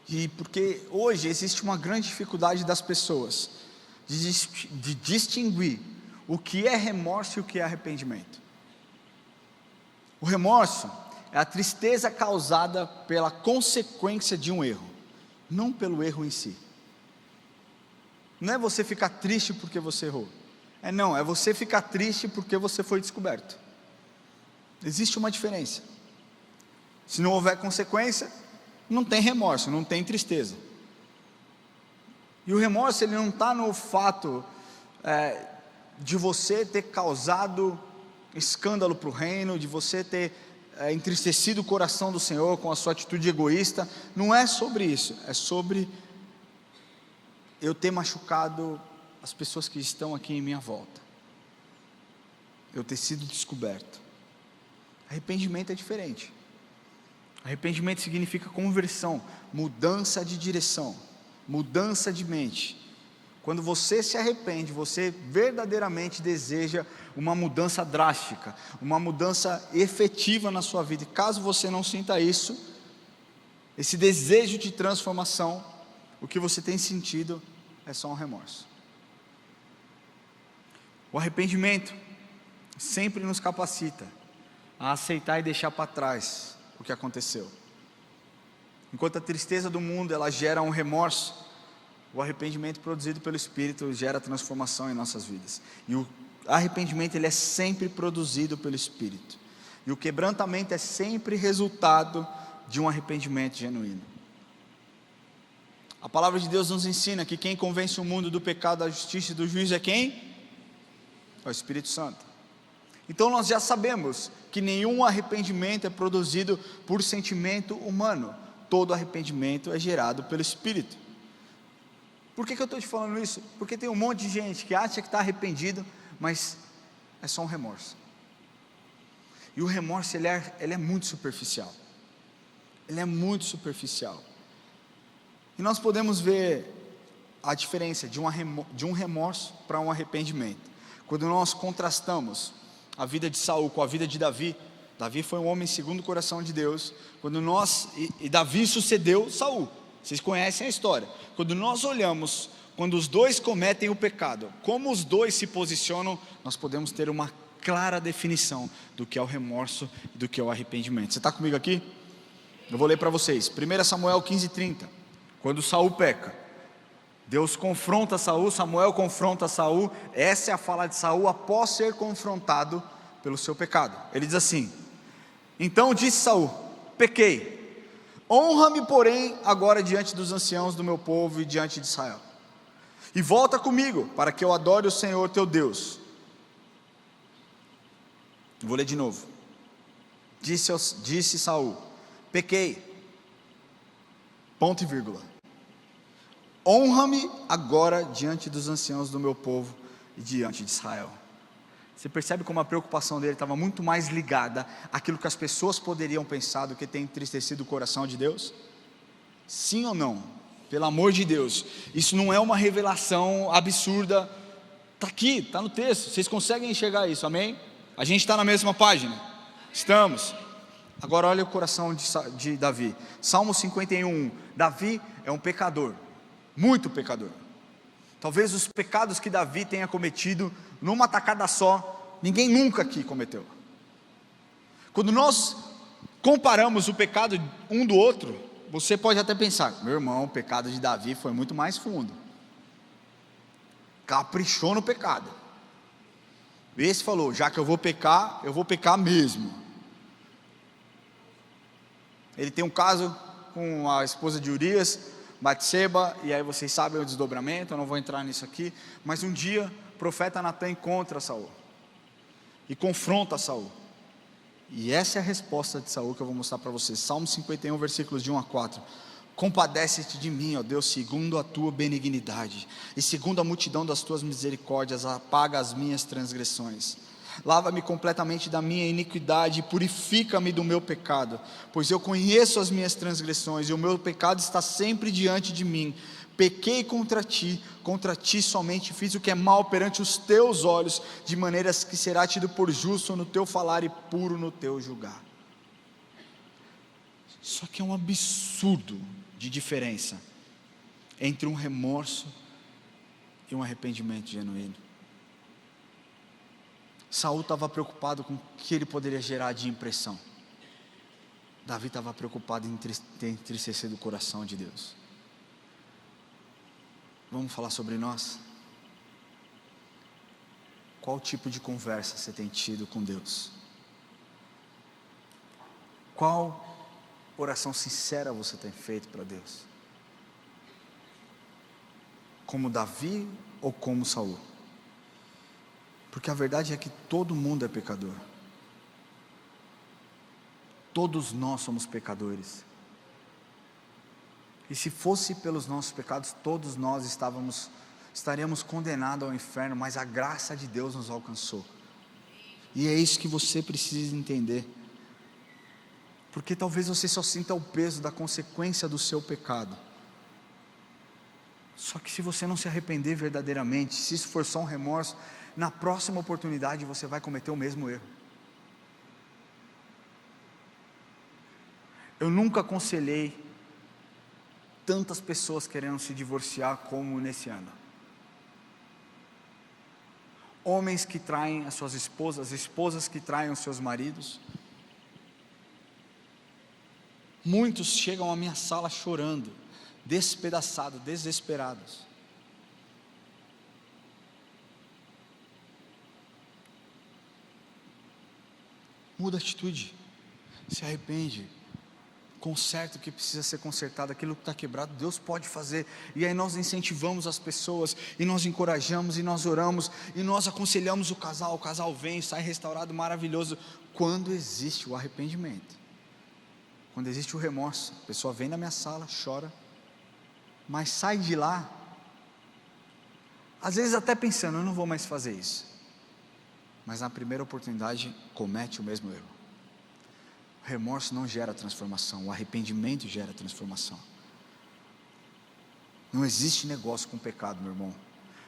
E porque hoje existe uma grande dificuldade das pessoas de distinguir o que é remorso e o que é arrependimento. O remorso é a tristeza causada pela consequência de um erro, não pelo erro em si. Não é você ficar triste porque você errou, é você ficar triste porque você foi descoberto. Existe uma diferença. Se não houver consequência, não tem remorso, não tem tristeza. E o remorso, ele não está no fato de você ter causado escândalo para o reino, de você ter entristecido o coração do Senhor com a sua atitude egoísta. Não é sobre isso, é sobre eu ter machucado as pessoas que estão aqui em minha volta, eu ter sido descoberto. Arrependimento é diferente. Arrependimento significa conversão, mudança de direção, mudança de mente. Quando você se arrepende, você verdadeiramente deseja uma mudança drástica, uma mudança efetiva na sua vida. E caso você não sinta isso, esse desejo de transformação, o que você tem sentido é só um remorso. O arrependimento sempre nos capacita a aceitar e deixar para trás o que aconteceu. Enquanto a tristeza do mundo, ela gera um remorso, o arrependimento produzido pelo Espírito gera transformação em nossas vidas. E o arrependimento, ele é sempre produzido pelo Espírito. E o quebrantamento é sempre resultado de um arrependimento genuíno. A palavra de Deus nos ensina que quem convence o mundo do pecado, da justiça e do juízo é quem? É o Espírito Santo. Então nós já sabemos que nenhum arrependimento é produzido por sentimento humano. Todo arrependimento é gerado pelo Espírito. Por que eu estou te falando isso? Porque tem um monte de gente que acha que está arrependido, mas é só um remorso. E o remorso, ele é muito superficial. Ele é muito superficial. E nós podemos ver a diferença de um remorso para um arrependimento. Quando nós contrastamos a vida de Saul com a vida de Davi, Davi foi um homem segundo o coração de Deus. E Davi sucedeu Saul. Vocês conhecem a história. Quando nós olhamos, quando os dois cometem o pecado, como os dois se posicionam, nós podemos ter uma clara definição do que é o remorso e do que é o arrependimento. Você está comigo aqui? Eu vou ler para vocês. 1 Samuel 15:30. Quando Saul peca, Deus confronta Saul, Samuel confronta Saul. Essa é a fala de Saul após ser confrontado pelo seu pecado. Ele diz assim: então disse Saul: pequei. Honra-me, porém, agora diante dos anciãos do meu povo e diante de Israel. E volta comigo, para que eu adore o Senhor teu Deus. Vou ler de novo. Disse Saul: pequei. Ponto e vírgula. Honra-me agora diante dos anciãos do meu povo e diante de Israel. Você percebe como a preocupação dele estava muito mais ligada àquilo que as pessoas poderiam pensar do que ter entristecido o coração de Deus? Sim ou não? Pelo amor de Deus, isso não é uma revelação absurda, está aqui, está no texto, vocês conseguem enxergar isso, amém? A gente está na mesma página? Estamos. Agora olha o coração de Davi. Salmo 51, Davi é um pecador, muito pecador. Talvez os pecados que Davi tenha cometido numa tacada só, ninguém nunca aqui cometeu. Quando nós comparamos o pecado um do outro, você pode até pensar: meu irmão, o pecado de Davi foi muito mais fundo, caprichou no pecado. Esse falou: já que eu vou pecar mesmo. Ele tem um caso com a esposa de Urias, Batseba, e aí vocês sabem o desdobramento, eu não vou entrar nisso aqui. Mas um dia o profeta Natan encontra Saul e confronta Saul, e essa é a resposta de Saul que eu vou mostrar para vocês. Salmo 51, versículos de 1 a 4. Compadece-te de mim, ó Deus, segundo a tua benignidade, e segundo a multidão das tuas misericórdias, apaga as minhas transgressões. Lava-me completamente da minha iniquidade, e purifica-me do meu pecado, pois eu conheço as minhas transgressões, e o meu pecado está sempre diante de mim. Pequei contra ti somente fiz o que é mal perante os teus olhos, de maneiras que será tido por justo no teu falar e puro no teu julgar. Só que é um absurdo de diferença entre um remorso e um arrependimento genuíno. Saul estava preocupado com o que ele poderia gerar de impressão. Davi estava preocupado em ter entristecido o coração de Deus. Vamos falar sobre nós? Qual tipo de conversa você tem tido com Deus? Qual oração sincera você tem feito para Deus? como Davi ou como Saul. Porque a verdade é que todo mundo é pecador. Todos nós somos pecadores. E se fosse pelos nossos pecados, todos nós estaríamos condenados ao inferno, mas a graça de Deus nos alcançou. E é isso que você precisa entender. Porque talvez você só sinta o peso da consequência do seu pecado. Só que se você não se arrepender verdadeiramente, se isso for só um remorso, na próxima oportunidade você vai cometer o mesmo erro. Eu nunca aconselhei tantas pessoas querendo se divorciar como nesse ano. Homens que traem as suas esposas, esposas que traem os seus maridos. Muitos chegam à minha sala chorando, despedaçados, desesperados. Muda a atitude, se arrepende, conserta o que precisa ser consertado, aquilo que está quebrado, Deus pode fazer. E aí nós incentivamos as pessoas, e nós encorajamos, e nós oramos, e nós aconselhamos o casal vem, sai restaurado, maravilhoso, quando existe o arrependimento, quando existe o remorso. A pessoa vem na minha sala, chora, mas sai de lá, às vezes até pensando, eu não vou mais fazer isso, mas na primeira oportunidade comete o mesmo erro. O remorso não gera transformação, o arrependimento gera transformação. Não existe negócio com pecado, meu irmão.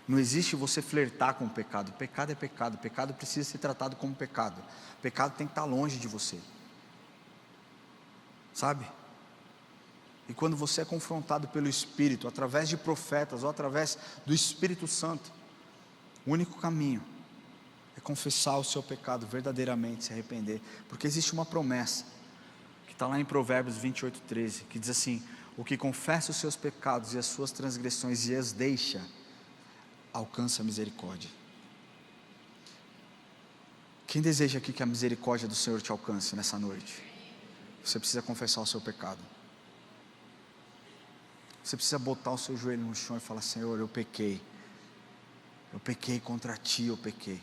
Não existe você flertar com o pecado. Pecado é pecado, pecado precisa ser tratado como pecado. Pecado tem que estar longe de você, sabe? E quando você é confrontado pelo Espírito, através de profetas ou através do Espírito Santo, o único caminho é confessar o seu pecado verdadeiramente, se arrepender, porque existe uma promessa, que está lá em Provérbios 28:13, que diz assim: o que confessa os seus pecados e as suas transgressões e as deixa, alcança a misericórdia. Quem deseja aqui que a misericórdia do Senhor te alcance nessa noite? Você precisa confessar o seu pecado. Você precisa botar o seu joelho no chão e falar: Senhor, eu pequei contra ti, eu pequei,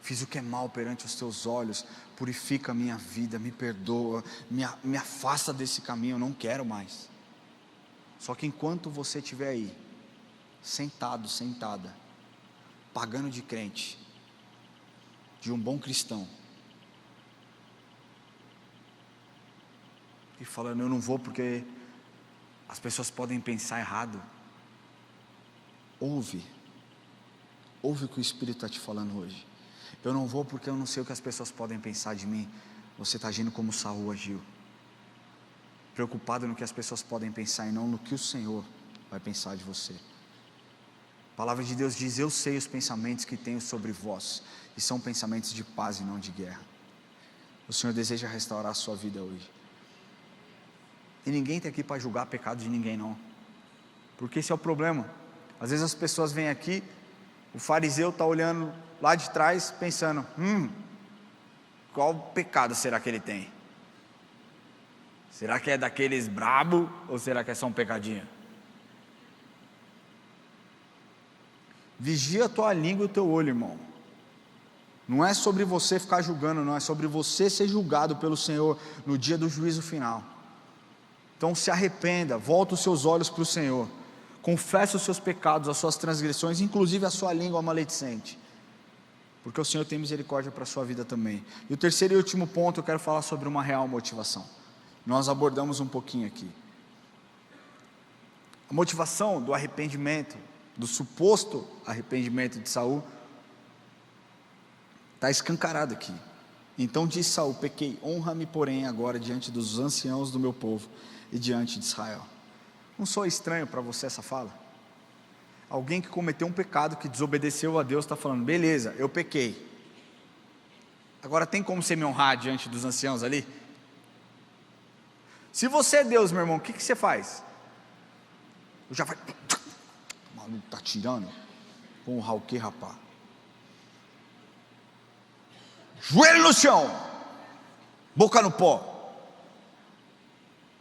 fiz o que é mal perante os teus olhos, purifica a minha vida, me perdoa, me afasta desse caminho, eu não quero mais. Só que enquanto você estiver aí, sentado, sentada, pagando de crente, de um bom cristão, e falando, eu não vou porque as pessoas podem pensar errado, ouve o que o Espírito está te falando hoje. Eu não vou porque eu não sei o que as pessoas podem pensar de mim. Você está agindo como Saul agiu, preocupado no que as pessoas podem pensar e não no que o Senhor vai pensar de você. A palavra de Deus diz: eu sei os pensamentos que tenho sobre vós, e são pensamentos de paz e não de guerra. O Senhor deseja restaurar a sua vida hoje. E ninguém está aqui para julgar pecado de ninguém não, porque esse é o problema. Às vezes as pessoas vêm aqui, o fariseu está olhando lá de trás, pensando, qual pecado será que ele tem? Será que é daqueles brabo, ou será que é só um pecadinho? Vigia a tua língua e o teu olho, irmão. Não é sobre você ficar julgando, não, é sobre você ser julgado pelo Senhor no dia do juízo final. Então se arrependa, volta os seus olhos para o Senhor, confessa os seus pecados, as suas transgressões, inclusive a sua língua maledicente, porque o Senhor tem misericórdia para a sua vida também. E o terceiro e último ponto, eu quero falar sobre uma real motivação. Nós abordamos um pouquinho aqui. A motivação do arrependimento, do suposto arrependimento de Saul, está escancarado aqui. Então disse Saul: pequei, honra-me porém agora diante dos anciãos do meu povo e diante de Israel. Não sou estranho para você essa fala? Alguém que cometeu um pecado, que desobedeceu a Deus, está falando, beleza, eu pequei, agora tem como você me honrar diante dos anciãos ali? Se você é Deus, meu irmão, o que você faz? Eu já vai, o maluco está tirando, vou honrar o que, rapaz? Joelho no chão, boca no pó.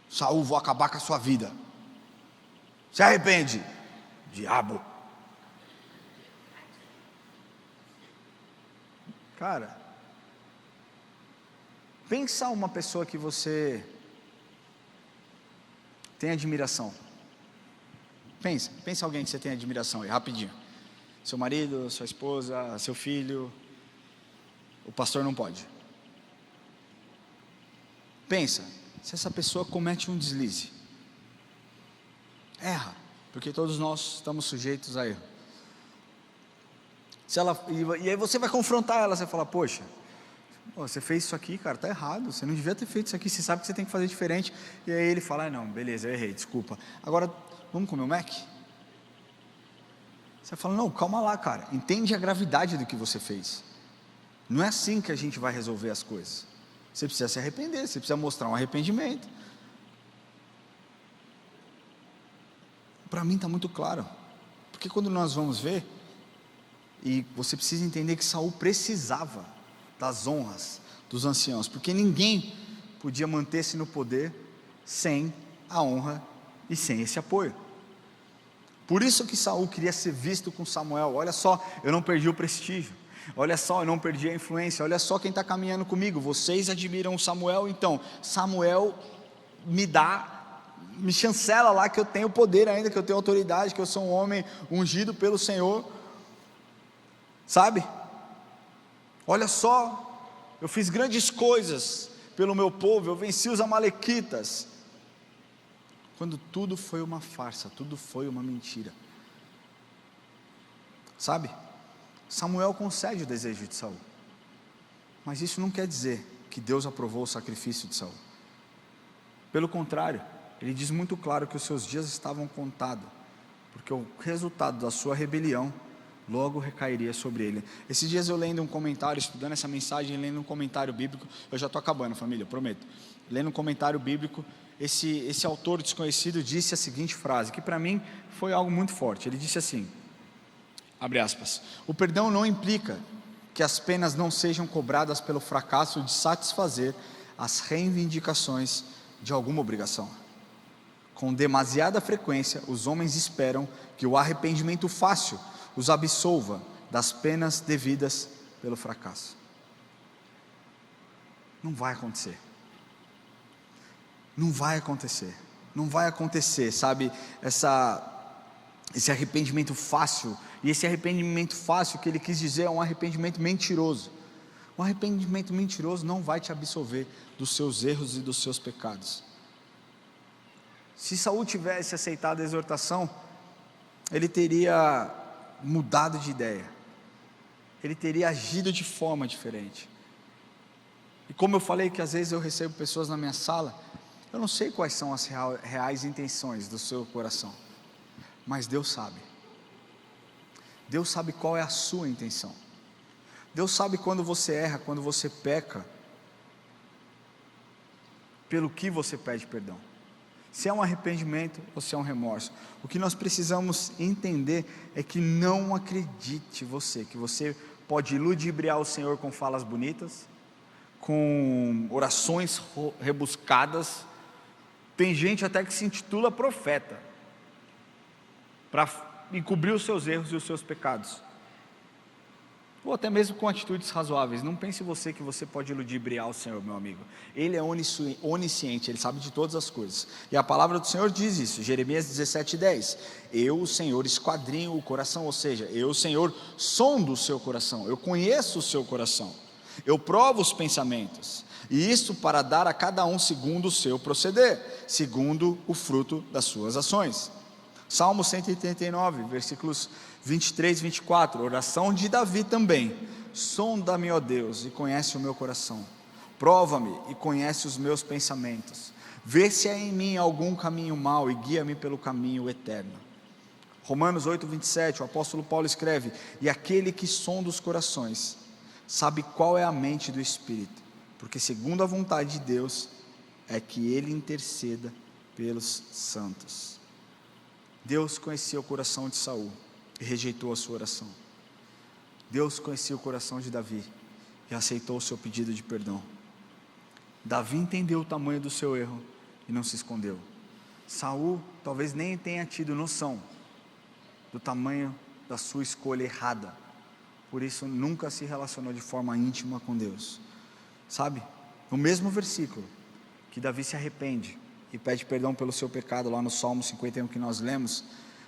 Saul, vou acabar com a sua vida, se arrepende. Diabo, Cara, pensa uma pessoa que você tem admiração. Pensa alguém que você tem admiração aí, rapidinho. Seu marido, sua esposa, seu filho. O pastor não pode. Pensa, se essa pessoa comete um deslize, erra, porque todos nós estamos sujeitos a erro. E aí você vai confrontar ela, você fala, poxa, você fez isso aqui, cara, tá errado, você não devia ter feito isso aqui, você sabe que você tem que fazer diferente. E aí ele fala, não, beleza, eu errei, desculpa. Agora, vamos comer o Mac? Você fala, não, calma lá, cara, entende a gravidade do que você fez. Não é assim que a gente vai resolver as coisas. Você precisa se arrepender, você precisa mostrar um arrependimento. Para mim está muito claro, porque quando nós vamos ver, e você precisa entender que Saul precisava das honras dos anciãos, porque ninguém podia manter-se no poder sem a honra e sem esse apoio. Por isso que Saul queria ser visto com Samuel. Olha só, eu não perdi o prestígio. Olha só, eu não perdi a influência. Olha só quem está caminhando comigo. Vocês admiram o Samuel, então Samuel me chancela lá que eu tenho poder ainda, que eu tenho autoridade, que eu sou um homem ungido pelo Senhor. Sabe? Olha só, eu fiz grandes coisas pelo meu povo, eu venci os amalequitas. Quando tudo foi uma farsa, tudo foi uma mentira. Sabe? Samuel concede o desejo de Saul, mas isso não quer dizer que Deus aprovou o sacrifício de Saul. Pelo contrário, ele diz muito claro que os seus dias estavam contados, porque o resultado da sua rebelião logo recairia sobre ele. Esses dias eu lendo um comentário, estudando essa mensagem, lendo um comentário bíblico, eu já estou acabando, família, prometo. Lendo um comentário bíblico, esse autor desconhecido disse a seguinte frase, que para mim foi algo muito forte. Ele disse assim, abre aspas, o perdão não implica que as penas não sejam cobradas pelo fracasso de satisfazer as reivindicações de alguma obrigação. Com demasiada frequência, os homens esperam que o arrependimento fácil os absolva das penas devidas pelo fracasso. Não vai acontecer. Não vai acontecer. Não vai acontecer, sabe? Esse arrependimento fácil. E esse arrependimento fácil que ele quis dizer é um arrependimento mentiroso. Um arrependimento mentiroso não vai te absolver dos seus erros e dos seus pecados. Se Saul tivesse aceitado a exortação, ele teria mudado de ideia, ele teria agido de forma diferente. E como eu falei que às vezes eu recebo pessoas na minha sala, eu não sei quais são as reais intenções do seu coração, mas Deus sabe. Deus sabe qual é a sua intenção. Deus sabe quando você erra, quando você peca, pelo que você pede perdão. Se é um arrependimento ou se é um remorso. O que nós precisamos entender é que não acredite que você pode ludibriar o Senhor com falas bonitas, com orações rebuscadas. Tem gente até que se intitula profeta, para encobrir os seus erros e os seus pecados. Ou até mesmo com atitudes razoáveis. Não pense você que você pode ludibriar o Senhor, meu amigo. Ele é onisciente, Ele sabe de todas as coisas. E a palavra do Senhor diz isso, Jeremias 17:10. Eu, o Senhor, esquadrinho o coração, ou seja, eu, o Senhor, sondo o seu coração. Eu conheço o seu coração. Eu provo os pensamentos. E isso para dar a cada um segundo o seu proceder, segundo o fruto das suas ações. Salmo 189, versículos 23 e 24, oração de Davi também. Sonda-me, ó Deus, e conhece o meu coração. Prova-me e conhece os meus pensamentos. Vê se há em mim algum caminho mau e guia-me pelo caminho eterno. Romanos 8, 27, o apóstolo Paulo escreve: e aquele que sonda os corações sabe qual é a mente do Espírito, porque segundo a vontade de Deus é que ele interceda pelos santos. Deus conhecia o coração de Saul e rejeitou a sua oração. Deus conhecia o coração de Davi e aceitou o seu pedido de perdão. Davi entendeu o tamanho do seu erro e não se escondeu. Saul talvez nem tenha tido noção do tamanho da sua escolha errada, por isso nunca se relacionou de forma íntima com Deus. Sabe? No mesmo versículo que Davi se arrepende e pede perdão pelo seu pecado, lá no Salmo 51 que nós lemos,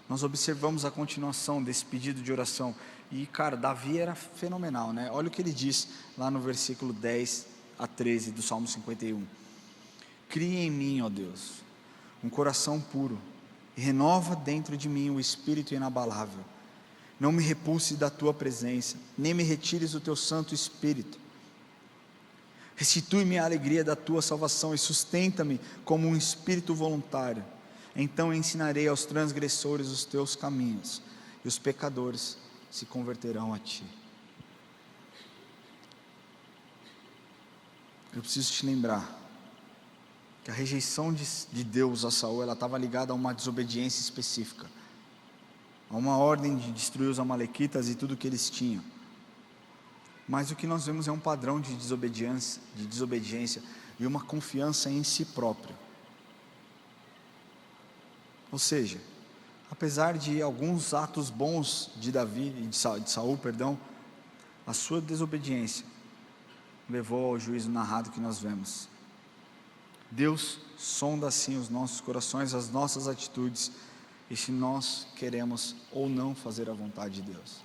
nós observamos a continuação desse pedido de oração. E cara, Davi era fenomenal, né? Olha o que ele diz lá no versículo 10 a 13 do Salmo 51. Cria em mim, ó Deus, um coração puro, e renova dentro de mim o espírito inabalável. Não me repulse da tua presença, nem me retires o teu santo espírito. Restitui-me a alegria da tua salvação e sustenta-me como um espírito voluntário. Então ensinarei aos transgressores os teus caminhos, e os pecadores se converterão a ti. Eu preciso te lembrar que a rejeição de Deus a Saul, ela estava ligada a uma desobediência específica, a uma ordem de destruir os amalequitas e tudo que eles tinham. Mas o que nós vemos é um padrão de desobediência e uma confiança em si próprio. Ou seja, apesar de alguns atos bons de Davi e de Saul, a sua desobediência levou ao juízo narrado que nós vemos. Deus sonda assim os nossos corações, as nossas atitudes, e se nós queremos ou não fazer a vontade de Deus.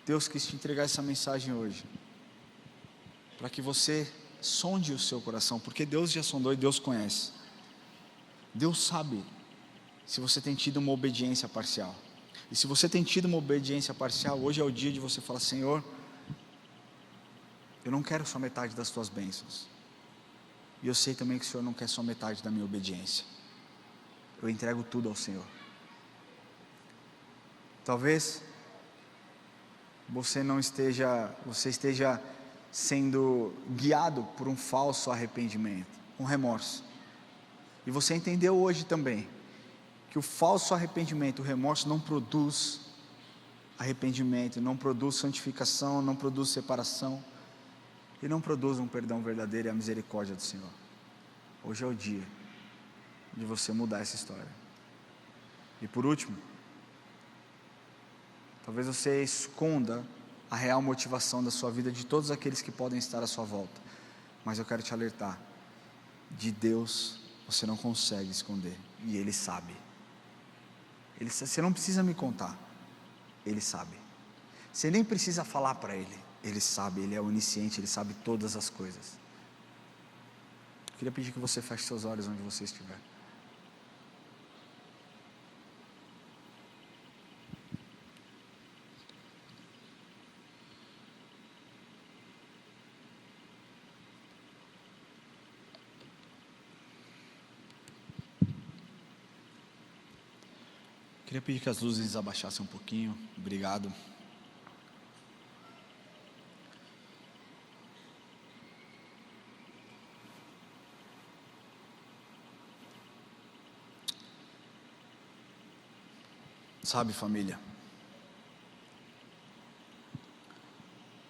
Deus quis te entregar essa mensagem hoje, para que você sonde o seu coração, porque Deus já sondou e Deus conhece. Deus sabe se você tem tido uma obediência parcial. E se você tem tido uma obediência parcial, hoje é o dia de você falar: Senhor, eu não quero só metade das tuas bênçãos. E eu sei também que o Senhor não quer só metade da minha obediência. Eu entrego tudo ao Senhor. Talvez você esteja sendo guiado por um falso arrependimento, um remorso. E você entendeu hoje também que o falso arrependimento, o remorso não produz arrependimento, não produz santificação, não produz separação, e não produz um perdão verdadeiro e a misericórdia do Senhor. Hoje é o dia de você mudar essa história. E por último, talvez você esconda a real motivação da sua vida de todos aqueles que podem estar à sua volta, mas eu quero te alertar: de Deus você não consegue esconder, e Ele sabe. Você não precisa me contar, Ele sabe. Você nem precisa falar para Ele, Ele sabe. Ele é onisciente, Ele sabe todas as coisas. Eu queria pedir que você feche seus olhos onde você estiver. Queria pedir que as luzes abaixassem um pouquinho. Obrigado. Sabe, família,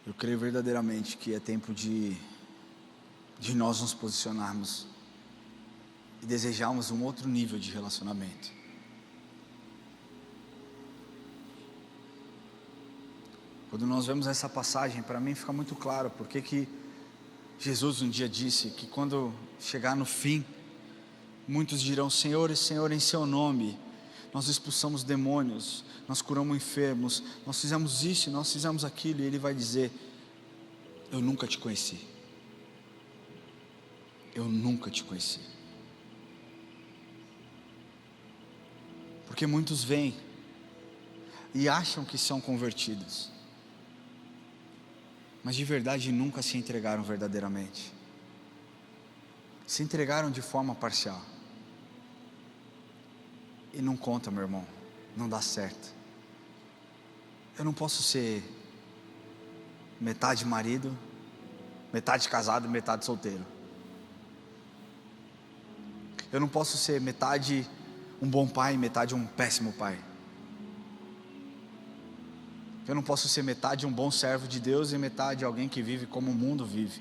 eu creio verdadeiramente que é tempo de nós nos posicionarmos e desejarmos um outro nível de relacionamento. Quando nós vemos essa passagem, para mim fica muito claro porque que Jesus um dia disse que quando chegar no fim, muitos dirão: Senhor, Senhor, em seu nome nós expulsamos demônios, nós curamos enfermos, nós fizemos isso, nós fizemos aquilo. E Ele vai dizer: eu nunca te conheci. Eu nunca te conheci. Porque muitos vêm e acham que são convertidos, mas de verdade nunca se entregaram verdadeiramente. Se entregaram de forma parcial. E não conta, meu irmão, não dá certo. Eu não posso ser metade marido, metade casado, metade solteiro. Eu não posso ser metade um bom pai, metade um péssimo pai. Eu não posso ser metade um bom servo de Deus e metade alguém que vive como o mundo vive.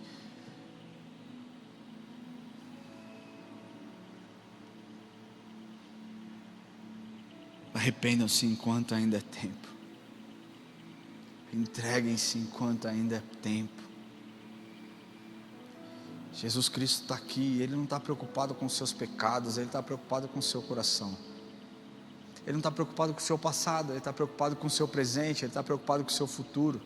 Arrependam-se enquanto ainda é tempo. Entreguem-se enquanto ainda é tempo. Jesus Cristo está aqui, Ele não está preocupado com os seus pecados, Ele está preocupado com o seu coração. Ele não está preocupado com o seu passado, Ele está preocupado com o seu presente, Ele está preocupado com o seu futuro.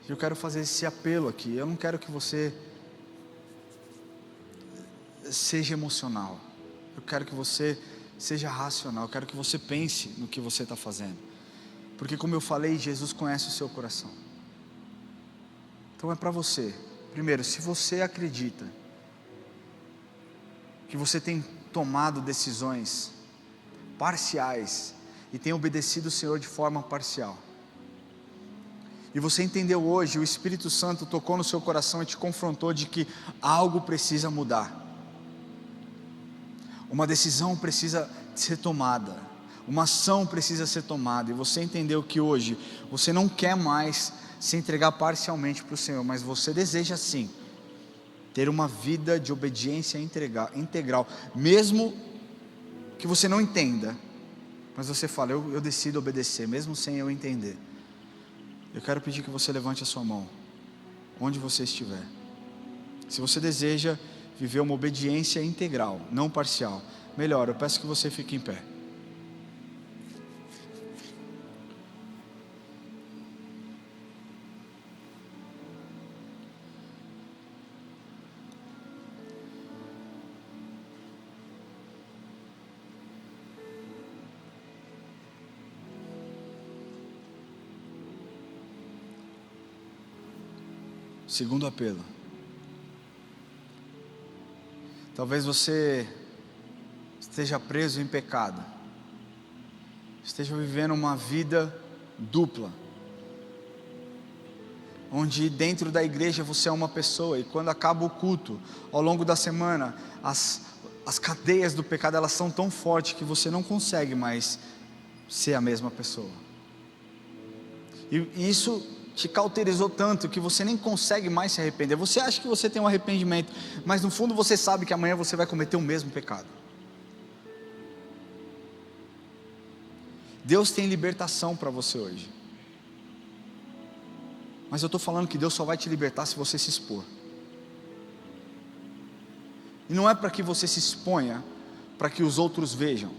Eu quero fazer esse apelo aqui. Eu não quero que você seja emocional. Eu quero que você seja racional. Eu quero que você pense no que você está fazendo. Porque, como eu falei, Jesus conhece o seu coração. Então é para você. Primeiro, se você acredita que você tem tomado decisões parciais e tem obedecido o Senhor de forma parcial, e você entendeu hoje, o Espírito Santo tocou no seu coração e te confrontou de que algo precisa mudar. Uma decisão precisa ser tomada, uma ação precisa ser tomada, e você entendeu que hoje você não quer mais se entregar parcialmente para o Senhor, mas você deseja sim ter uma vida de obediência integral, mesmo que você não entenda, mas você fala, eu decido obedecer, mesmo sem eu entender. Eu quero pedir que você levante a sua mão, onde você estiver. Se você deseja viver uma obediência integral, não parcial, melhor, eu peço que você fique em pé. Segundo apelo. Talvez você esteja preso em pecado, esteja vivendo uma vida dupla, onde dentro da igreja você é uma pessoa, e quando acaba o culto, ao longo da semana, as cadeias do pecado, elas são tão fortes que você não consegue mais ser a mesma pessoa, e isso te cauterizou tanto que você nem consegue mais se arrepender. Você acha que você tem um arrependimento, mas no fundo você sabe que amanhã você vai cometer o mesmo pecado. Deus tem libertação para você hoje, mas eu estou falando que Deus só vai te libertar se você se expor. E não é para que você se exponha para que os outros vejam,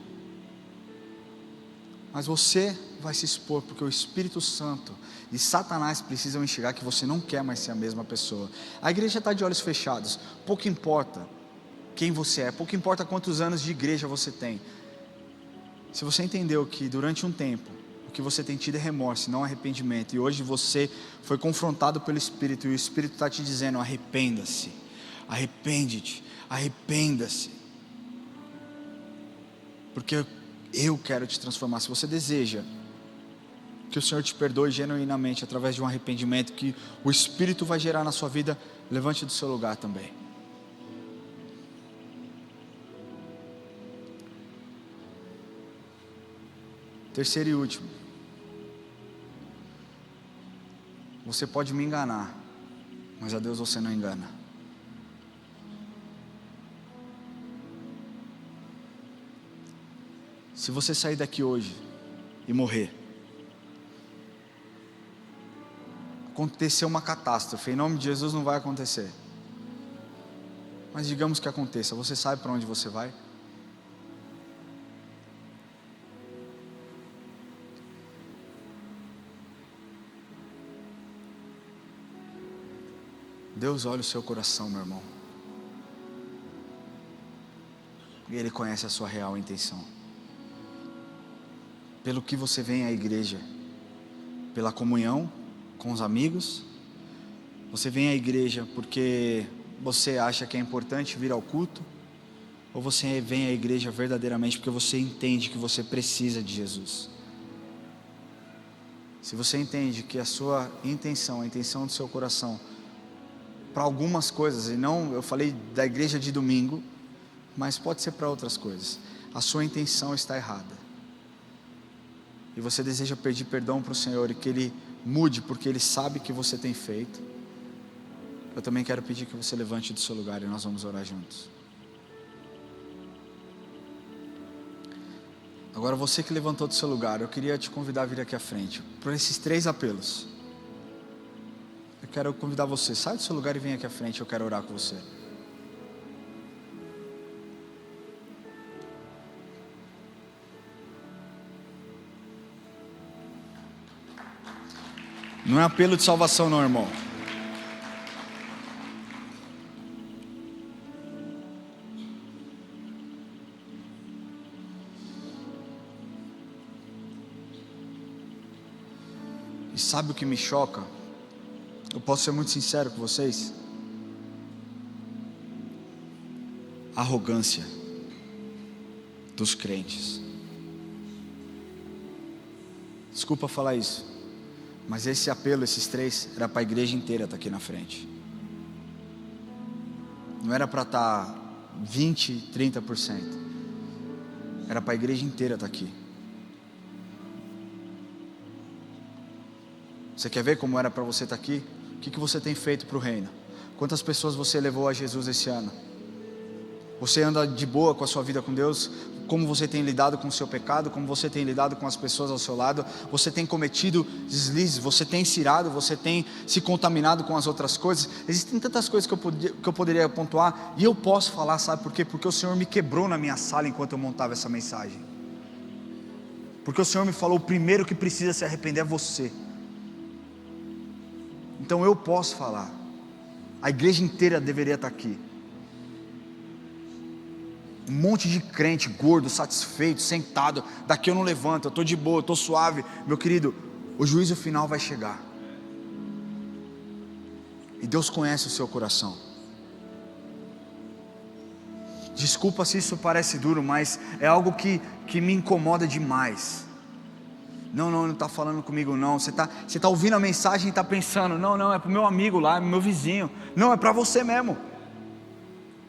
mas você vai se expor porque o Espírito Santo e Satanás precisam enxergar que você não quer mais ser a mesma pessoa. A igreja está de olhos fechados, pouco importa quem você é, pouco importa quantos anos de igreja você tem. Se você entendeu que durante um tempo o que você tem tido é remorso, não arrependimento, e hoje você foi confrontado pelo Espírito, e o Espírito está te dizendo, arrependa-se, arrepende-te, arrependa-se, porque eu quero te transformar. Se você deseja que o Senhor te perdoe genuinamente através de um arrependimento que o Espírito vai gerar na sua vida, levante do seu lugar também. Terceiro e último, você pode me enganar, mas a Deus você não engana. Se você sair daqui hoje e morrer, acontecer uma catástrofe, em nome de Jesus não vai acontecer, mas digamos que aconteça, você sabe para onde você vai? Deus olha o seu coração, meu irmão, e Ele conhece a sua real intenção. Pelo que você vem à igreja, pela comunhão com os amigos, você vem à igreja porque você acha que é importante vir ao culto, ou você vem à igreja verdadeiramente porque você entende que você precisa de Jesus? Se você entende que a sua intenção, a intenção do seu coração, para algumas coisas, e não, eu falei da igreja de domingo, mas pode ser para outras coisas, a sua intenção está errada, e você deseja pedir perdão para o Senhor, e que Ele mude, porque Ele sabe que você tem feito, eu também quero pedir que você levante do seu lugar, e nós vamos orar juntos. Agora você que levantou do seu lugar, eu queria te convidar a vir aqui à frente, por esses 3 apelos. Eu quero convidar você, sai do seu lugar e vem aqui à frente, eu quero orar com você. Não é apelo de salvação não, irmão. E sabe o que me choca? Eu posso ser muito sincero com vocês? A arrogância dos crentes. Desculpa falar isso, mas esse apelo, esses 3, era para a igreja inteira estar aqui na frente. Não era para estar 20, 30%. Era para a igreja inteira estar aqui. Você quer ver como era para você estar aqui? O que você tem feito para o reino? Quantas pessoas você levou a Jesus esse ano? Você anda de boa com a sua vida com Deus? Como você tem lidado com o seu pecado? Como você tem lidado com as pessoas ao seu lado? Você tem cometido deslizes? Você tem se irado? Você tem se contaminado com as outras coisas? Existem tantas coisas que eu poderia pontuar. E eu posso falar, sabe por quê? Porque o Senhor me quebrou na minha sala enquanto eu montava essa mensagem. Porque o Senhor me falou, o primeiro que precisa se arrepender é você. Então eu posso falar. A igreja inteira deveria estar aqui. Um monte de crente gordo, satisfeito, sentado. Daqui eu não levanto, eu estou de boa, eu estou suave. Meu querido, o juízo final vai chegar. E Deus conhece o seu coração. Desculpa se isso parece duro, mas é algo que me incomoda demais. Não está falando comigo não. Você tá ouvindo a mensagem e está pensando, não, é para o meu amigo lá, é para o meu vizinho. Não, é para você mesmo.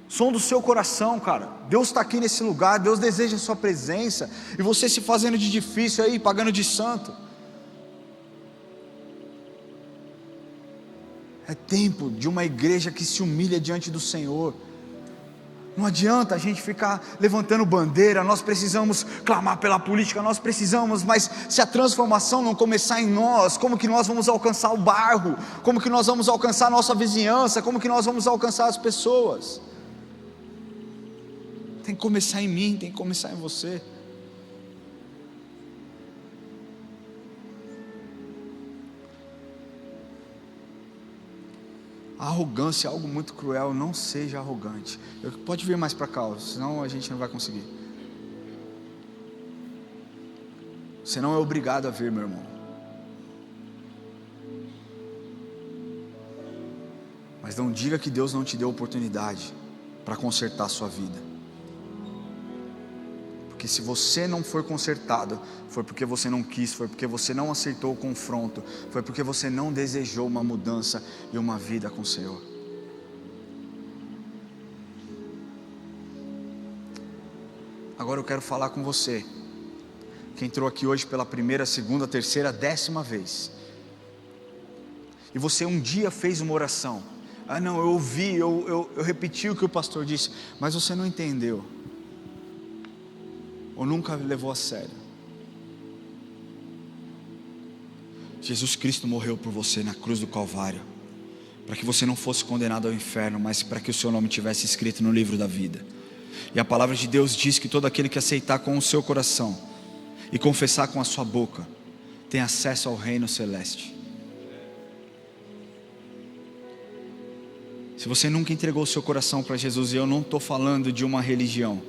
Som do seu coração, cara. Deus está aqui nesse lugar, Deus deseja a sua presença. E você se fazendo de difícil aí, pagando de santo. É tempo de uma igreja que se humilha diante do Senhor. Não adianta a gente ficar levantando bandeira, nós precisamos clamar pela política, nós precisamos, mas se a transformação não começar em nós, como que nós vamos alcançar o bairro? Como que nós vamos alcançar a nossa vizinhança? Como que nós vamos alcançar as pessoas? Tem que começar em mim, tem que começar em você. A arrogância é algo muito cruel, não seja arrogante. Pode vir mais para cá, senão a gente não vai conseguir. Você não é obrigado a vir, meu irmão. Mas não diga que Deus não te deu oportunidade para consertar a sua vida. Porque se você não for consertado, foi porque você não quis, foi porque você não aceitou o confronto, foi porque você não desejou uma mudança e uma vida com o Senhor. Agora eu quero falar com você, que entrou aqui hoje pela primeira, segunda, terceira, 10ª vez, e você um dia fez uma oração, não, eu ouvi, eu repeti o que o pastor disse, mas você não entendeu, ou nunca levou a sério. Jesus Cristo morreu por você na cruz do Calvário, para que você não fosse condenado ao inferno, mas para que o seu nome tivesse escrito no livro da vida. E a palavra de Deus diz que todo aquele que aceitar com o seu coração e confessar com a sua boca tem acesso ao reino celeste. Se você nunca entregou o seu coração para Jesus, e eu não estou falando de uma religião,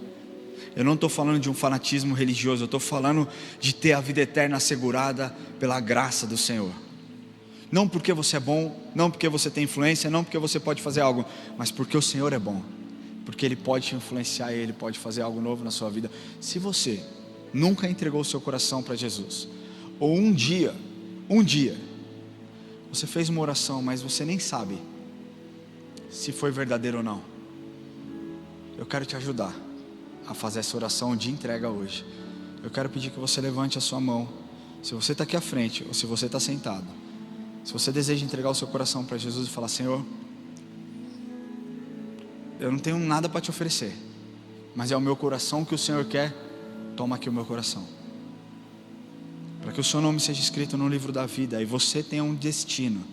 eu não estou falando de um fanatismo religioso, eu estou falando de ter a vida eterna assegurada pela graça do Senhor. Não porque você é bom, não porque você tem influência, não porque você pode fazer algo, mas porque o Senhor é bom, porque Ele pode te influenciar e Ele pode fazer algo novo na sua vida. Se você nunca entregou o seu coração para Jesus, ou um dia, você fez uma oração, mas você nem sabe se foi verdadeiro ou não, eu quero te ajudar a fazer essa oração de entrega hoje. Eu quero pedir que você levante a sua mão, se você está aqui à frente, ou se você está sentado, se você deseja entregar o seu coração para Jesus e falar: Senhor, eu não tenho nada para te oferecer, mas é o meu coração que o Senhor quer toma aqui o meu coração, para que o seu nome seja escrito no livro da vida e você tenha um destino.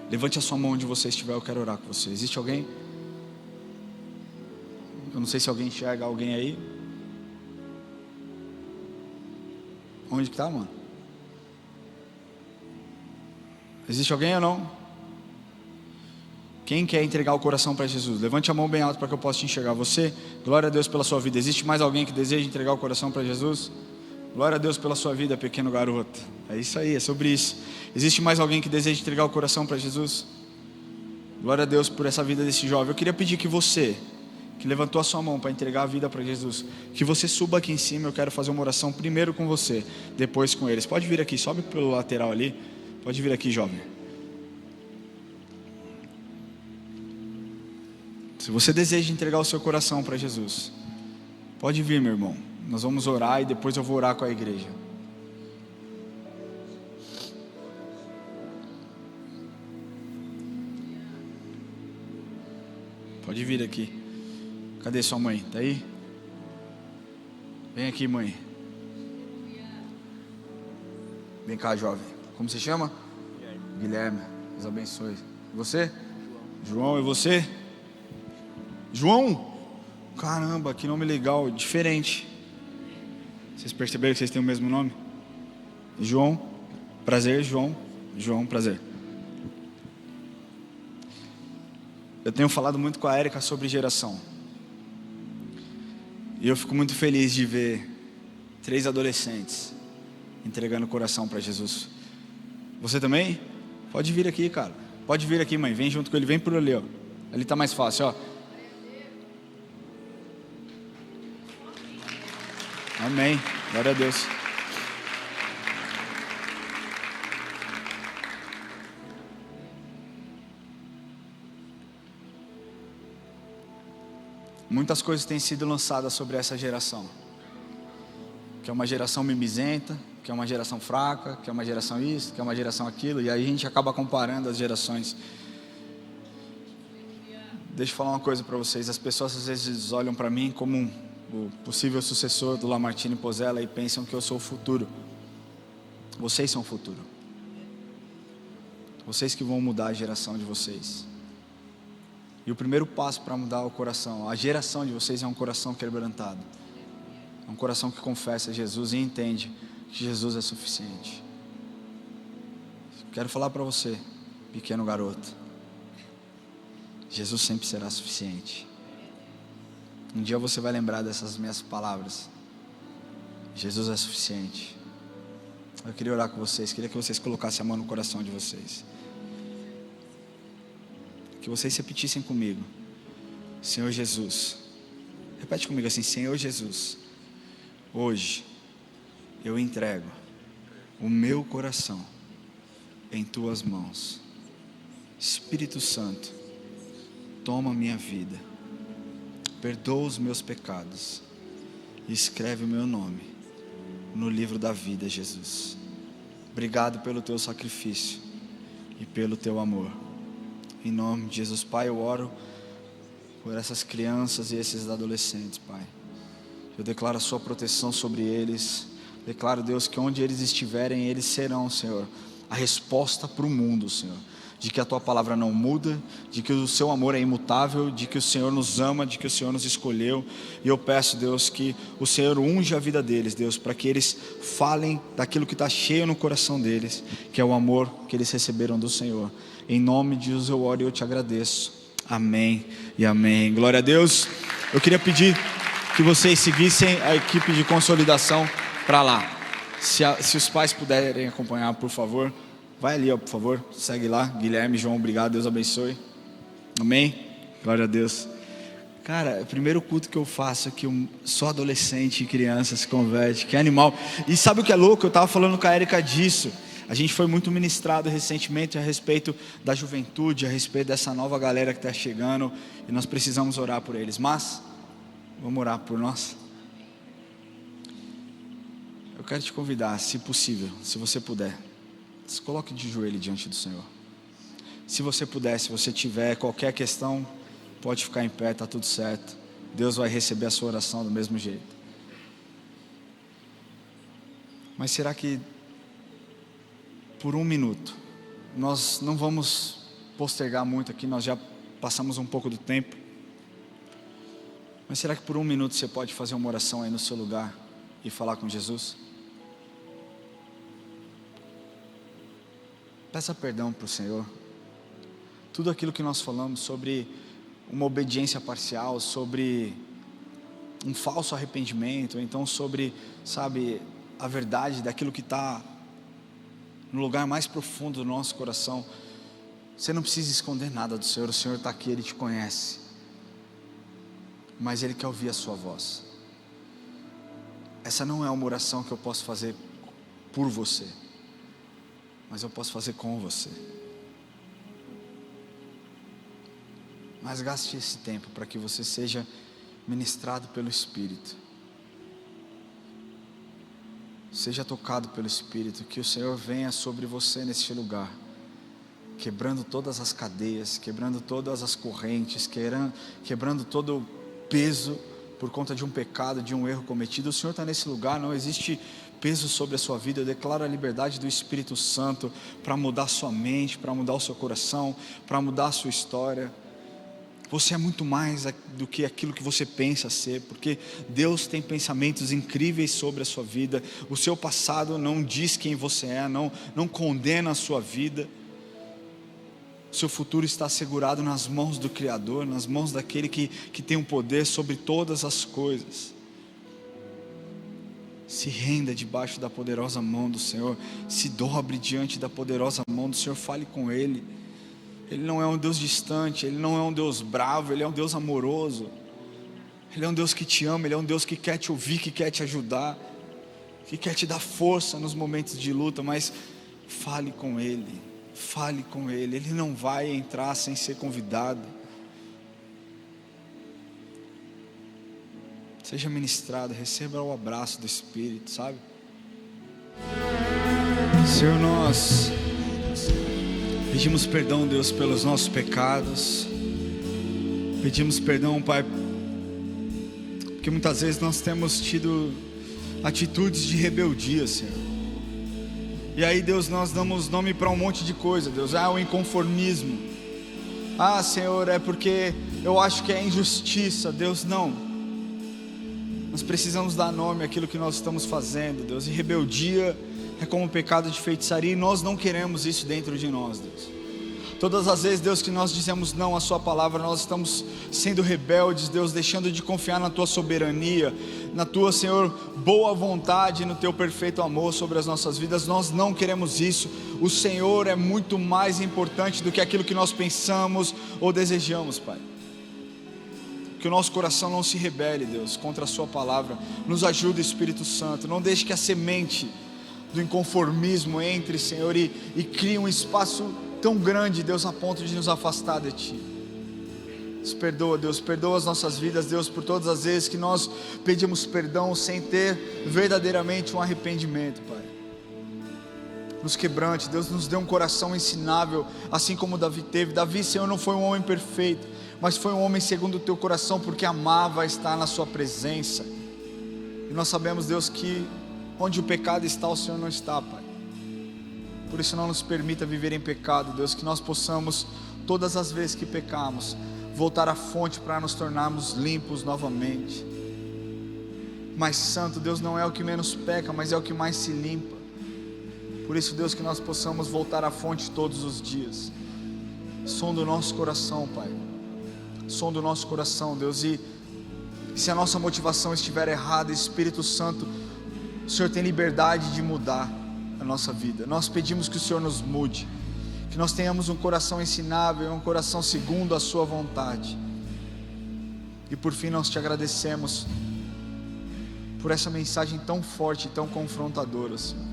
Levante a sua mão onde você estiver, eu quero orar com você. Existe alguém? Eu não sei se alguém enxerga alguém aí. Onde que está, mano? Existe alguém ou não? Quem quer entregar o coração para Jesus? Levante a mão bem alto para que eu possa te enxergar. Você, glória a Deus pela sua vida. Existe mais alguém que deseja entregar o coração para Jesus? Glória a Deus pela sua vida, pequeno garoto. É isso aí, é sobre isso. Existe mais alguém que deseja entregar o coração para Jesus? Glória a Deus por essa vida desse jovem. Eu queria pedir que você, que levantou a sua mão para entregar a vida para Jesus, que você suba aqui em cima. Eu quero fazer uma oração primeiro com você, depois com eles. Pode vir aqui, sobe pelo lateral ali. Pode vir aqui, jovem. Se você deseja entregar o seu coração para Jesus, pode vir, meu irmão. Nós vamos orar e depois eu vou orar com a igreja. Pode vir aqui. Cadê sua mãe? Está aí? Vem aqui, mãe. Vem cá, jovem. Como você chama? Guilherme. Deus abençoe. E você? João. E você? João? Caramba, que nome legal, diferente. Vocês perceberam que vocês têm o mesmo nome? João. Prazer, João. João, prazer. Eu tenho falado muito com a Érica sobre geração. E eu fico muito feliz de ver 3 adolescentes entregando o coração para Jesus. Você também? Pode vir aqui, cara. Pode vir aqui, mãe. Vem junto com ele. Vem por ali, ó. Ali tá mais fácil, ó. Amém. Glória a Deus. Muitas coisas têm sido lançadas sobre essa geração, que é uma geração mimizenta, que é uma geração fraca, que é uma geração isso, que é uma geração aquilo, e aí a gente acaba comparando as gerações. Deixa eu falar uma coisa para vocês. As pessoas às vezes olham para mim como o possível sucessor do Lamartine Pozzella e pensam que eu sou o futuro. Vocês são o futuro. Vocês que vão mudar a geração de vocês. E o primeiro passo para mudar o coração, a geração de vocês, é um coração quebrantado. É um coração que confessa Jesus e entende que Jesus é suficiente. Quero falar para você, pequeno garoto, Jesus sempre será suficiente. Um dia você vai lembrar dessas minhas palavras. Jesus é suficiente. Eu queria orar com vocês, queria que vocês colocassem a mão no coração de vocês. Que vocês repetissem comigo: Senhor Jesus. Repete comigo assim: Senhor Jesus, hoje eu entrego o meu coração em tuas mãos. Espírito Santo, toma minha vida, perdoa os meus pecados e escreve o meu nome no livro da vida, Jesus. Obrigado pelo teu sacrifício e pelo teu amor. Em nome de Jesus, Pai, eu oro por essas crianças e esses adolescentes, Pai. Eu declaro a sua proteção sobre eles. Declaro, Deus, que onde eles estiverem, eles serão, Senhor, a resposta para o mundo, Senhor. De que a tua palavra não muda, de que o seu amor é imutável, de que o Senhor nos ama, de que o Senhor nos escolheu. E eu peço, Deus, que o Senhor unja a vida deles, Deus, para que eles falem daquilo que está cheio no coração deles, que é o amor que eles receberam do Senhor. Em nome de Jesus eu oro e eu te agradeço. Amém e amém. Glória a Deus. Eu queria pedir que vocês seguissem a equipe de consolidação para lá. Se os pais puderem acompanhar, por favor. Vai ali, ó, por favor, segue lá. Guilherme, João, obrigado, Deus abençoe. Amém? Glória a Deus. Cara, é o primeiro culto que eu faço aqui, só adolescente e criança se converte, que animal. E sabe o que é louco? Eu estava falando com a Érica disso. A gente foi muito ministrado recentemente a respeito da juventude, a respeito dessa nova galera que está chegando, e nós precisamos orar por eles. Mas, vamos orar por nós? Eu quero te convidar, se possível, se você puder, se coloque de joelho diante do Senhor. Se você puder, se você tiver qualquer questão, pode ficar em pé, está tudo certo. Deus vai receber a sua oração do mesmo jeito. Mas será que por um minuto, nós não vamos postergar muito aqui, nós já passamos um pouco do tempo, mas será que por um minuto você pode fazer uma oração aí no seu lugar e falar com Jesus? Peça perdão para o Senhor. Tudo aquilo que nós falamos sobre uma obediência parcial, sobre um falso arrependimento, ou então sobre, sabe, a verdade daquilo que está no lugar mais profundo do nosso coração. Você não precisa esconder nada do Senhor. O Senhor está aqui, Ele te conhece, mas Ele quer ouvir a sua voz. Essa não é uma oração que eu posso fazer por você, mas eu posso fazer com você. Mas gaste esse tempo para que você seja ministrado pelo Espírito, seja tocado pelo Espírito, que o Senhor venha sobre você neste lugar, quebrando todas as cadeias, quebrando todas as correntes, quebrando todo o peso por conta de um pecado, de um erro cometido. O Senhor está nesse lugar, não existe peso sobre a sua vida. Eu declaro a liberdade do Espírito Santo para mudar sua mente, para mudar o seu coração, para mudar a sua história. Você é muito mais do que aquilo que você pensa ser, porque Deus tem pensamentos incríveis sobre a sua vida. O seu passado não diz quem você é, não condena a sua vida. O seu futuro está assegurado nas mãos do Criador, nas mãos daquele que tem o poder sobre todas as coisas. Se renda debaixo da poderosa mão do Senhor, se dobre diante da poderosa mão do Senhor, fale com Ele. Ele não é um Deus distante, Ele não é um Deus bravo, Ele é um Deus amoroso. Ele é um Deus que te ama, Ele é um Deus que quer te ouvir, que quer te ajudar, que quer te dar força nos momentos de luta. Mas fale com Ele, fale com Ele. Ele não vai entrar sem ser convidado. Seja ministrado, receba o abraço do Espírito, sabe? Senhor, nós pedimos perdão, Deus, pelos nossos pecados. Pedimos perdão, Pai, porque muitas vezes nós temos tido atitudes de rebeldia, Senhor. E aí, Deus, nós damos nome para um monte de coisa, Deus. O inconformismo. Senhor, é porque eu acho que é injustiça. Deus, não. Nós precisamos dar nome àquilo que nós estamos fazendo, Deus. E rebeldia é como um pecado de feitiçaria, e nós não queremos isso dentro de nós, Deus. Todas as vezes, Deus, que nós dizemos não à Sua palavra, nós estamos sendo rebeldes, Deus, deixando de confiar na Tua soberania, na Tua, Senhor, boa vontade, no Teu perfeito amor sobre as nossas vidas. Nós não queremos isso. O Senhor é muito mais importante do que aquilo que nós pensamos ou desejamos, Pai. Que o nosso coração não se rebele, Deus, contra a Sua palavra. Nos ajuda, Espírito Santo. Não deixe que a semente do inconformismo entre, Senhor, e crie um espaço tão grande, Deus, a ponto de nos afastar de Ti. Nos perdoa, Deus, perdoa as nossas vidas, Deus, por todas as vezes que nós pedimos perdão sem ter verdadeiramente um arrependimento, Pai. Nos quebrante, Deus, nos dê um coração ensinável, assim como Davi teve. Davi, Senhor, não foi um homem perfeito, mas foi um homem segundo o Teu coração, porque amava estar na Sua presença. E nós sabemos, Deus, que onde o pecado está, o Senhor não está, Pai. Por isso não nos permita viver em pecado, Deus, que nós possamos, todas as vezes que pecamos, voltar à fonte para nos tornarmos limpos novamente. Mas santo, Deus, não é o que menos peca, mas é o que mais se limpa. Por isso, Deus, que nós possamos voltar à fonte todos os dias. Som do nosso coração, Pai. Som do nosso coração, Deus. E se a nossa motivação estiver errada, Espírito Santo, o Senhor tem liberdade de mudar a nossa vida. Nós pedimos que o Senhor nos mude, que nós tenhamos um coração ensinável, um coração segundo a Sua vontade. E por fim nós Te agradecemos por essa mensagem tão forte e tão confrontadora, Senhor,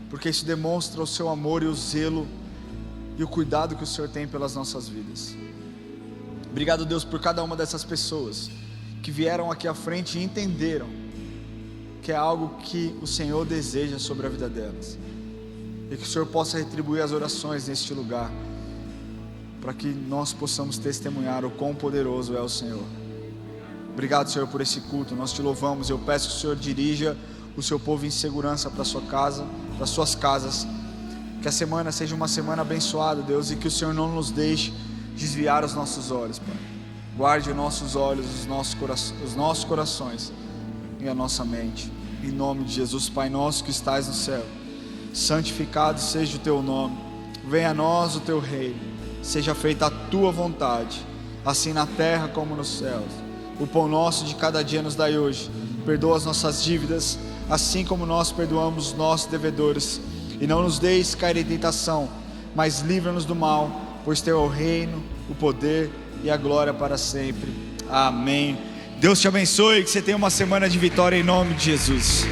porque isso demonstra o Seu amor e o zelo e o cuidado que o Senhor tem pelas nossas vidas. Obrigado, Deus, por cada uma dessas pessoas que vieram aqui à frente e entenderam que é algo que o Senhor deseja sobre a vida delas, e que o Senhor possa retribuir as orações neste lugar, para que nós possamos testemunhar o quão poderoso é o Senhor. Obrigado, Senhor, por esse culto. Nós Te louvamos. Eu peço que o Senhor dirija o seu povo em segurança para sua casa, para suas casas. Que a semana seja uma semana abençoada, Deus, e que o Senhor não nos deixe desviar os nossos olhos, Pai. Guarde os nossos olhos, os nossos corações e a nossa mente. Em nome de Jesus. Pai nosso que estás no céu, santificado seja o teu nome. Venha a nós o teu reino. Seja feita a tua vontade, assim na terra como nos céus. O pão nosso de cada dia nos dai hoje. Perdoa as nossas dívidas, assim como nós perdoamos os nossos devedores. E não nos deixes cair em tentação, mas livra-nos do mal, pois teu é o reino, o poder e a glória para sempre. Amém. Deus te abençoe, que você tenha uma semana de vitória em nome de Jesus.